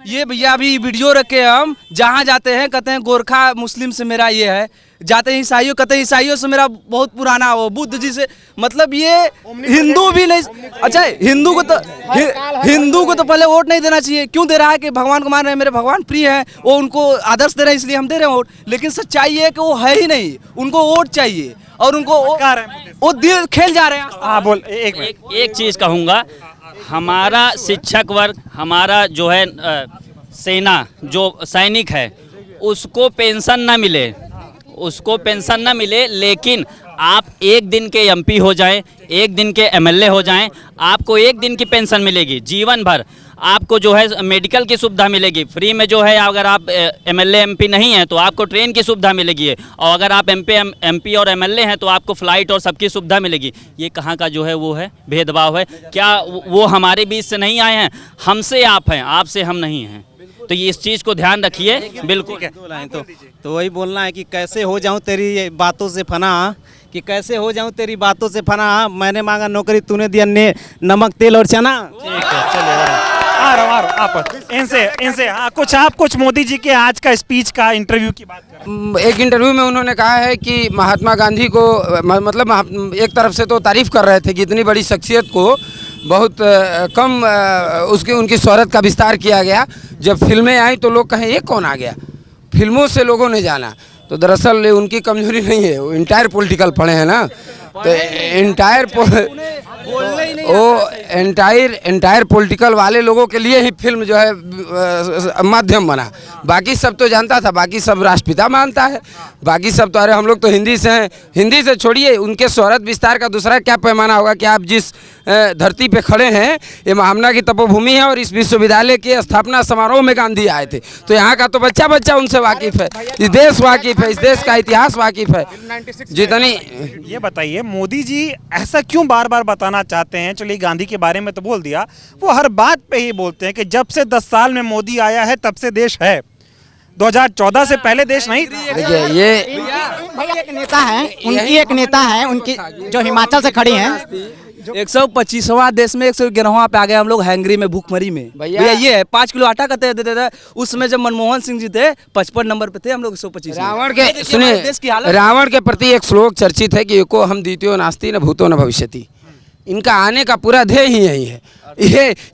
ये भैया अभी वीडियो रखे, हम जहाँ जाते हैं कहते हैं गोरखा मुस्लिम से मेरा ये है, जाते हैं ईसाइयों कहते हैं ईसाइयों से मेरा बहुत पुराना हो, बुद्ध जी से, मतलब ये हिंदू भी नहीं। अच्छा हिंदू को तो पहले वोट नहीं देना चाहिए, क्यों दे रहा है कि भगवान को मान रहे हैं, मेरे भगवान प्रिय हैं, वो उनको आदर्श दे रहे हैं इसलिए हम दे रहे हैं वोट। लेकिन सच्चाई है कि वो है ही नहीं, उनको वोट चाहिए और उनको वो दिल खेल जा रहे हैं। हाँ बोल, एक चीज़ कहूँगा, हमारा शिक्षक वर्ग, हमारा जो है सेना जो सैनिक है, उसको पेंशन ना मिले, लेकिन आप एक दिन के MP हो जाएं, एक दिन के MLA हो जाएं, आपको एक दिन की पेंशन मिलेगी, जीवन भर आपको जो है मेडिकल की सुविधा मिलेगी फ्री में, जो है अगर आप MLA MP नहीं हैं तो आपको ट्रेन की सुविधा मिलेगी, और अगर आप MP और MLA हैं तो आपको फ्लाइट और सबकी सुविधा मिलेगी। ये कहाँ का जो है वो है भेदभाव है क्या? वो हमारे बीच से नहीं आए हैं, हमसे आप हैं, आपसे हम नहीं हैं। तो ये इस चीज़ को ध्यान रखिए। बिल्कुल तो वही बोलना है कि कैसे हो जाऊं तेरी बातों से फना, कि कैसे हो जाऊं तेरी बातों से फना, मैंने मांगा नौकरी तूने दिया नमक तेल और चना। ठीक है चलिए, आ रहा हूँ आप इनसे कुछ मोदी जी के आज का स्पीच का इंटरव्यू की बात कर। एक इंटरव्यू में उन्होंने कहा है कि महात्मा गांधी को, मतलब एक तरफ से तो तारीफ कर रहे थे कि इतनी बड़ी शख्सियत को बहुत कम उनकी शोहरत का विस्तार किया गया। जब फिल्में आई तो लोग कहें ये कौन आ गया, फिल्मों से लोगों ने जाना। तो दरअसल उनकी कमजोरी नहीं है, वो इंटायर पॉलिटिकल पढ़े हैं ना, तो एंटायर पॉलिटिकल वाले लोगों के लिए ही फिल्म जो है माध्यम बना। बाकी सब तो जानता था, बाकी सब राष्ट्रपिता मानता है, बाकी सब तो अरे हम लोग तो हिंदी से हैं। हिंदी से छोड़िए, उनके शोहरत विस्तार का दूसरा क्या पैमाना होगा कि आप जिस धरती पे खड़े हैं, ये महामना की तपोभूमि है और इस विश्वविद्यालय के स्थापना समारोह में गांधी आए थे। तो यहाँ का तो बच्चा बच्चा उनसे वाकिफ है, इस देश वाकिफ है, इस देश का इतिहास वाकिफ है। जितनी ये बताइए, मोदी जी ऐसा क्यों बार बार बताना चाहते हैं? चलिए गांधी के बारे में तो बोल दिया, वो हर बात पे ही बोलते हैं कि जब से 10 साल में मोदी आया है तब से देश है, 2014 से पहले देश नहीं। देखिए ये एक नेता है, उनकी एक नेता है, उनकी जो हिमाचल से खड़ी हैं, 125वां देश में 111वां पे आ गए हम लोग हैंगरी में, भूखमरी में। भैया ये है 5 किलो आटा कहते देते थे उसमें, जब मनमोहन सिंह जी थे 55 नंबर पे थे, हम लोग 125। रावण के सुनिए, रावण के प्रति एक श्लोक चर्चित है कि एको हम द्वितीयो नास्ति न भूतो न भविष्यति। इनका आने का पूरा ध्येय ही यही है।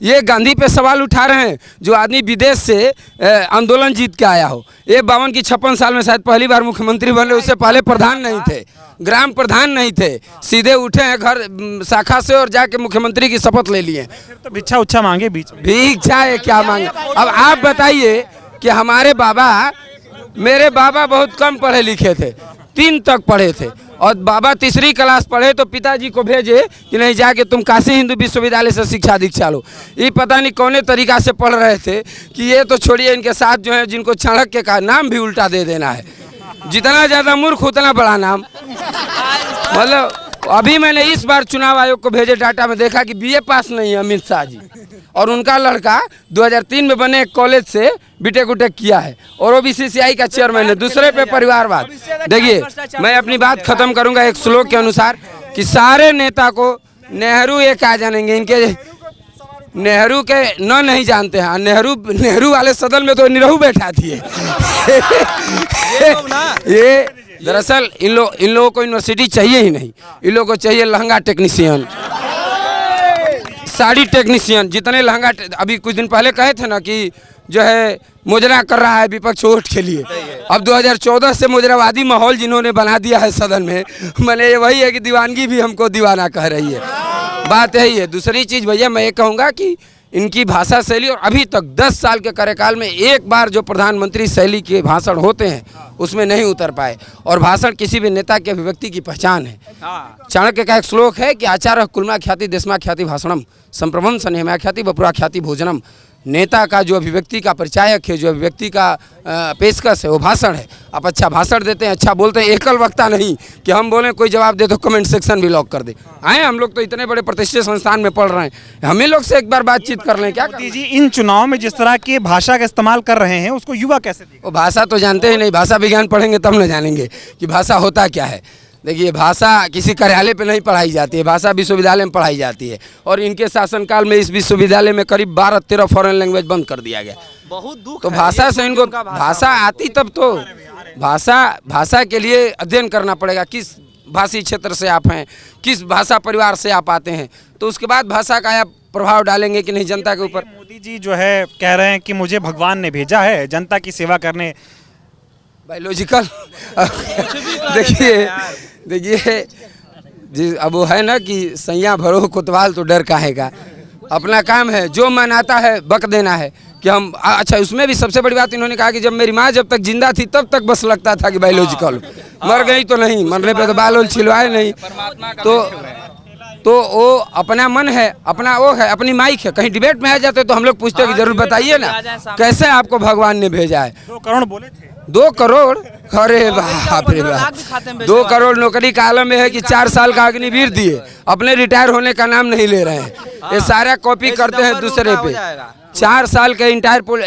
ये गांधी पे सवाल उठा रहे हैं, जो आदमी विदेश से आंदोलन जीत के आया हो। ये 52 की 56 साल में शायद पहली बार मुख्यमंत्री बने, उससे पहले प्रधान नहीं थे, ग्राम प्रधान नहीं थे, सीधे उठे हैं घर शाखा से और जाके मुख्यमंत्री की शपथ ले लिए। तो भिक्षा उच्छा मांगे बीच में, भिक्षा है क्या मांगे? अब आप बताइए कि हमारे बाबा, मेरे बाबा बहुत कम पढ़े लिखे थे, 3 तक पढ़े थे, और बाबा तीसरी क्लास पढ़े तो पिताजी को भेजे कि नहीं जाके तुम काशी हिंदू विश्वविद्यालय से शिक्षा दीक्षा लो। ये पता नहीं कौने तरीका से पढ़ रहे थे कि ये तो छोड़िए, इनके साथ जो है जिनको चाणक्य का नाम भी उल्टा दे देना है, जितना ज़्यादा मूर्ख उतना बड़ा नाम। मतलब अभी मैंने इस बार चुनाव आयोग को भेजे डाटा में देखा कि बीए पास नहीं है अमित शाह जी, और उनका लड़का 2003 में बने एक कॉलेज से बीटेक उटेक किया है, और वो बीसीसीआई का चेयरमैन है। दूसरे पे परिवारवाद। देखिए मैं अपनी बात खत्म करूंगा एक श्लोक के अनुसार कि सारे नेता को नेहरू एक आ जानेंगे, इनके नेहरू के न नहीं जानते हैं। नेहरू वाले सदन में तो निरहू बैठा थी ये दरअसल इन लोगों को यूनिवर्सिटी चाहिए ही नहीं, इन लोगों को चाहिए लहंगा टेक्नीशियन, साड़ी टेक्नीशियन। जितने लहंगा अभी कुछ दिन पहले कहे थे ना कि जो है मुजरा कर रहा है विपक्ष वोट के लिए, अब 2014 से मुजरावादी माहौल जिन्होंने बना दिया है सदन में, मैंने वही है कि दीवानगी भी हमको दीवाना कह रही है। बात यही है। दूसरी चीज़ भैया मैं ये कहूँगा कि इनकी भाषा शैली, और अभी तक 10 साल के कार्यकाल में एक बार जो प्रधानमंत्री शैली के भाषण होते हैं उसमें नहीं उतर पाए, और भाषण किसी भी नेता के अभिव्यक्ति की पहचान है। चाणक्य का एक श्लोक है कि आचार्य कुलमा ख्याति देशमा ख्याति भाषणम संप्रभम स्नेहमा ख्याति बपुरा ख्याति भोजनम। नेता का जो अभिव्यक्ति का परिचायक है, जो अभिव्यक्ति का पेशकश है, वो भाषण है। आप अच्छा भाषण देते हैं, अच्छा बोलते हैं, एकल वक्ता नहीं कि हम बोलें कोई जवाब दे तो कमेंट सेक्शन भी लॉक कर दे। आए हम लोग तो इतने बड़े प्रतिष्ठित संस्थान में पढ़ रहे हैं, हम ही लोग से एक बार बातचीत कर लें। क्या मोदी जी इन चुनाव में जिस तरह की भाषा का इस्तेमाल कर रहे हैं उसको युवा कैसे देखें? वो भाषा तो जानते ही नहीं, भाषा विज्ञान पढ़ेंगे तब न जानेंगे कि भाषा होता क्या है। देखिए भाषा किसी कार्यालय पे नहीं पढ़ाई जाती है, भाषा विश्वविद्यालय में पढ़ाई जाती है, और इनके शासनकाल में इस विश्वविद्यालय में करीब 12-13 फॉरेन लैंग्वेज बंद कर दिया गया। बहुत दुख तो भाषा से इनको भाषा आती तब तो भाषा के लिए अध्ययन करना पड़ेगा, किस भाषी क्षेत्र से आप हैं, किस भाषा परिवार से आप आते हैं, तो उसके बाद भाषा का आप प्रभाव डालेंगे कि नहीं जनता के ऊपर। मोदी जी जो है कह रहे हैं कि मुझे भगवान ने भेजा है जनता की सेवा करने। बायोलॉजिकल देखिए जी, अब वो है ना कि सैया भरो कोतवाल तो डर काहेगा। अपना काम है, जो मन आता है बक देना है कि हम अच्छा। उसमें भी सबसे बड़ी बात इन्होंने कहा कि जब मेरी माँ जब तक जिंदा थी तब तक बस लगता था कि बायोलॉजिकल, मर गई तो नहीं, मरने पे तो बाल वाल छिलवाए नहीं। तो वो अपना मन है, अपना वो है, अपनी माइक है। कहीं डिबेट में आ जाते तो हम लोग पूछते हैं कि जरूर बताइए ना कैसे आपको भगवान ने भेजा है। 2 करोड़ बोले थे। 2 करोड़, अरे बाप रे बाप, 2 करोड़ नौकरी का आलम में है कि 4 साल का अग्निवीर दिए, अपने रिटायर होने का नाम नहीं ले रहे हैं। ये सारा कॉपी करते हैं दूसरे पे। 4 साल के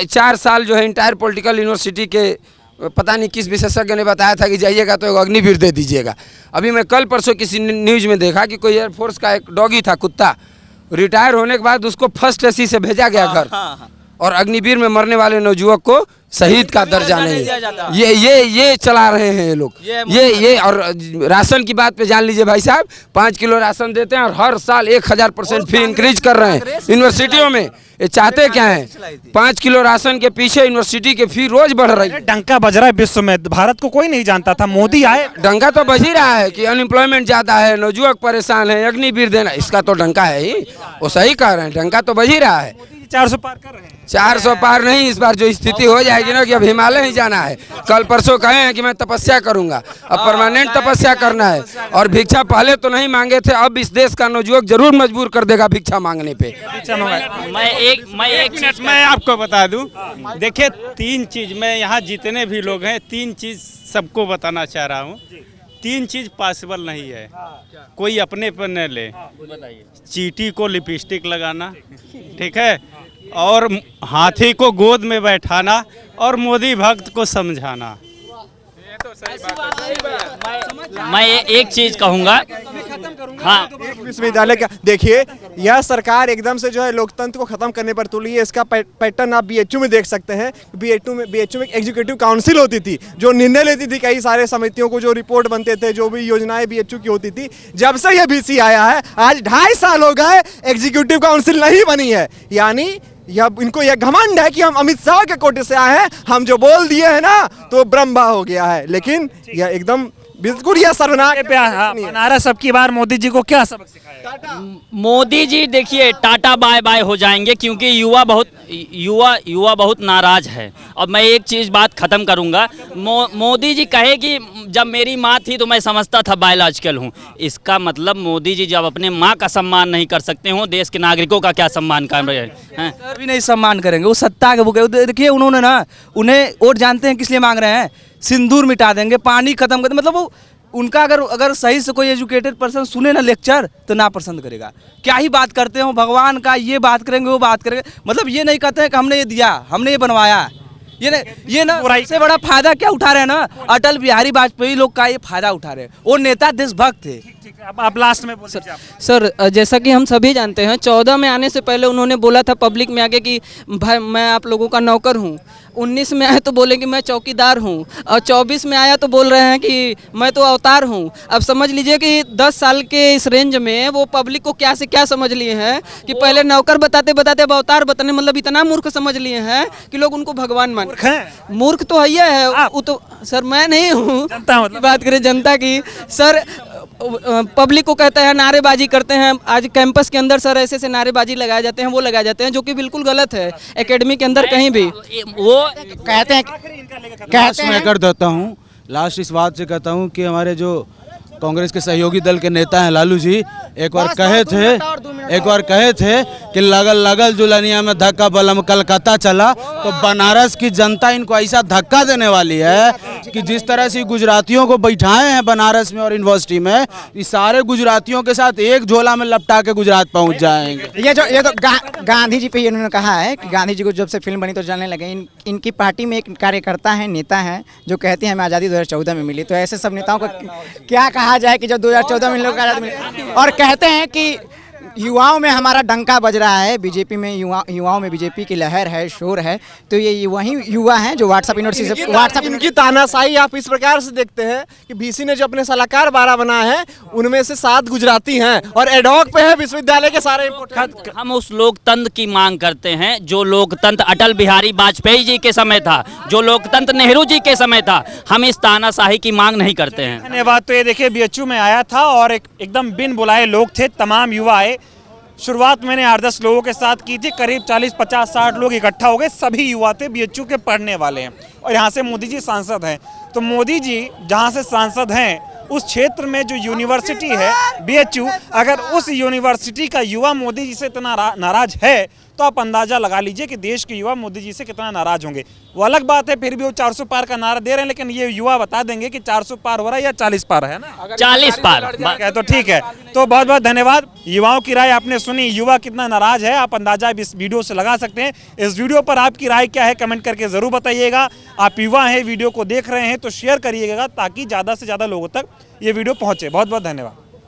4 साल जो है इंटायर पॉलिटिकल यूनिवर्सिटी के पता नहीं किस विशेषज्ञ ने बताया था कि जाइएगा तो अग्निवीर दे दीजिएगा। अभी मैं कल परसों किसी न्यूज में देखा कि कोई एयरफोर्स का एक डॉगी था, कुत्ता, रिटायर होने के बाद उसको फर्स्ट एसी से भेजा गया घर, और अग्निवीर में मरने वाले नवयुवक को शहीद का दर्जा नहीं। ये चला रहे हैं ये लोग। ये और राशन की बात पे जान लीजिए भाई साहब, 5 किलो राशन देते हैं और हर साल 1000% फी इंक्रीज कर रहे हैं यूनिवर्सिटियों में। ये चाहते क्या है? 5 किलो राशन के पीछे यूनिवर्सिटी की फी रोज बढ़ रही है। डंका बज रहा है विश्व में, भारत को कोई नहीं जानता था, मोदी आए। डंका तो बज ही रहा है कि अनएम्प्लॉयमेंट ज्यादा है, नवयुवक परेशान है, अग्निवीर देना, इसका तो डंका है ही। वो सही कह रहे हैं, डंका तो बज ही रहा है। 400 पार कर रहे हैं। 400 पार नहीं, इस बार जो स्थिति हो जाएगी ना कि अब हिमालय ही जाना है। कल परसों कहे हैं कि मैं तपस्या करूंगा, अब परमानेंट तपस्या करना है। और भिक्षा पहले तो नहीं मांगे थे, अब इस देश का नौजुवक जरूर मजबूर कर देगा भिक्षा मांगने पे। मैं आपको बता दूं, देखिए 3 चीज, मैं यहाँ जितने भी लोग हैं 3 चीज सबको बताना चाह रहा हूँ। 3 चीज पॉसिबल नहीं है, कोई अपने पर न ले। चींटी को लिपस्टिक लगाना, ठीक है, और हाथी को गोद में बैठाना, और मोदी भक्त को समझाना। मैं एक चीज कहूंगा, हाँ, विश्वविद्यालय का देखिए, यह सरकार एकदम से जो है लोकतंत्र को खत्म करने पर तुली है। इसका पैटर्न आप बीएचयू में देख सकते हैं। बीएचयू में एक एग्जीक्यूटिव काउंसिल होती थी जो निर्णय लेती थी कई सारे समितियों को, जो रिपोर्ट बनते थे, जो भी योजनाएं बीएचयू की होती थी। जब से यह बीसी आया है, आज 2.5 साल हो गए, एग्जीक्यूटिव काउंसिल नहीं बनी है। यानी इनको यह घमंड है कि हम अमित शाह के कोटे से आए हैं, हम जो बोल दिए हैं ना तो ब्रह्मा हो गया है। लेकिन यह एकदम बिल्कुल यह सर्वनाश। बनारस अब की बार मोदी जी को क्या सबक सिखाया? मोदी जी देखिए टाटा बाय बाय हो जाएंगे, क्योंकि युवा बहुत नाराज है। अब मैं एक चीज बात खत्म करूंगा, मोदी जी कहे कि जब मेरी माँ थी तो मैं समझता था बायोलॉजिकल हूँ। इसका मतलब मोदी जी जब अपने माँ का सम्मान नहीं कर सकते हो, देश के नागरिकों का क्या सम्मान कर रहे हैं? भी नहीं सम्मान करेंगे, वो सत्ता के भूखे। देखिए उन्होंने ना, उन्हें वोट जानते हैं किस लिए मांग रहे हैं? सिंदूर मिटा देंगे, पानी खत्म कर देंगे। मतलब वो उनका अगर सही से कोई एजुकेटेड पर्सन सुने ना लेक्चर तो ना पसंद करेगा। क्या ही बात करते हो भगवान का, ये बात करेंगे वो बात करेंगे, मतलब ये नहीं कहते हैं कि हमने ये दिया, हमने ये बनवाया। ये ना इससे बड़ा फायदा क्या उठा रहे हैं ना, अटल बिहारी वाजपेयी लोग का ये फायदा उठा रहे हैं। वो नेता देशभक्त थे। आप लास्ट में बोलिए सर, जैसा कि हम सभी जानते हैं, 14 में आने से पहले उन्होंने बोला था पब्लिक में आके कि भाई मैं आप लोगों का नौकर हूँ। 19 में आए तो बोले कि मैं चौकीदार हूँ, और 24 में आया तो बोल रहे हैं कि मैं तो अवतार हूँ। अब समझ लीजिए कि 10 साल के इस रेंज में वो पब्लिक को क्या से क्या समझ लिए हैं कि पहले नौकर बताते बताते अब अवतार बताने, मतलब इतना मूर्ख समझ लिए हैं कि लोग उनको भगवान मान। मूर्ख तो है वो तो सर, मैं नहीं हूँ, बात करें जनता की। सर पब्लिक को कहते हैं नारेबाजी करते हैं, आज कैंपस के अंदर सर ऐसे नारेबाजी लगाए जाते हैं, वो लगाए जाते हैं, जो कि बिल्कुल गलत है। एकेडमी के अंदर कहीं भी वो कहते हैं, लास्ट में कर देता हूँ, लास्ट इस बात से कहता हूँ कि हमारे जो कांग्रेस के सहयोगी दल के नेता हैं लालू जी, एक बार कहे थे कि लगल लगल जुलनिया में धक्का बलम कलकत्ता चला, तो बनारस की जनता इनको ऐसा धक्का देने वाली है कि जिस तरह से गुजरातियों को बैठाए हैं बनारस में और यूनिवर्सिटी में, इस सारे गुजरातियों के साथ एक झोला में लपटा के गुजरात पहुंच जाएंगे। ये तो गांधी जी पे इन्होंने कहा है कि गांधी जी को जब से फिल्म बनी तो जानने लगे। इनकी पार्टी में एक कार्यकर्ता है, नेता है, जो कहते हैं हमें आज़ादी 2014 में मिली। तो ऐसे सब नेताओं को क्या कहा जाए कि जब 2014 में लोग आज़ादी मिली, और कहते हैं कि युवाओं में हमारा डंका बज रहा है, बीजेपी में युवाओं में बीजेपी की लहर है, शोर है। तो ये वही युवा हैं जो व्हाट्सएप यूनिवर्सिटी से इनकी तानाशाही आप इस प्रकार से देखते हैं कि बीसी ने जो अपने सलाहकार 12 बनाए हैं, उनमें से 7 गुजराती हैं और एडहॉक पे है विश्वविद्यालय के सारे। हम उस लोकतंत्र की मांग करते हैं जो लोकतंत्र अटल बिहारी वाजपेयी जी के समय था, जो लोकतंत्र नेहरू जी के समय था। हम इस तानाशाही की मांग नहीं करते हैं। धन्यवाद। तो ये देखिए बीएचयू में आया था और एकदम बिन बुलाए लोग थे, तमाम युवा आए। शुरुआत मैंने 8-10 लोगों के साथ की थी, करीब 40, 50, 60 लोग इकट्ठा हो गए। सभी युवा थे, बीएचयू के पढ़ने वाले हैं, और यहाँ से मोदी जी सांसद हैं। तो मोदी जी जहाँ से सांसद हैं, उस क्षेत्र में जो यूनिवर्सिटी है बीएचयू, अगर उस यूनिवर्सिटी का युवा मोदी जी से इतना नाराज है, तो आप अंदाजा लगा लीजिए कि देश के युवा मोदी जी से कितना नाराज होंगे। वो अलग बात है, फिर भी वो 400 पार का नारा दे रहे हैं, लेकिन ये युवा बता देंगे कि 400 पार हो रहा है या 40 पार है ना, 40 पार है। तो ठीक है, तो बहुत बहुत धन्यवाद। युवाओं की राय आपने सुनी, युवा कितना नाराज है आप अंदाजा इस वीडियो से लगा सकते हैं। इस वीडियो पर आपकी राय क्या है कमेंट करके जरूर बताइएगा। आप युवा हैं, वीडियो को देख रहे हैं तो शेयर करिएगा ताकि ज़्यादा से ज़्यादा लोगों तक ये वीडियो पहुँचे। बहुत बहुत धन्यवाद।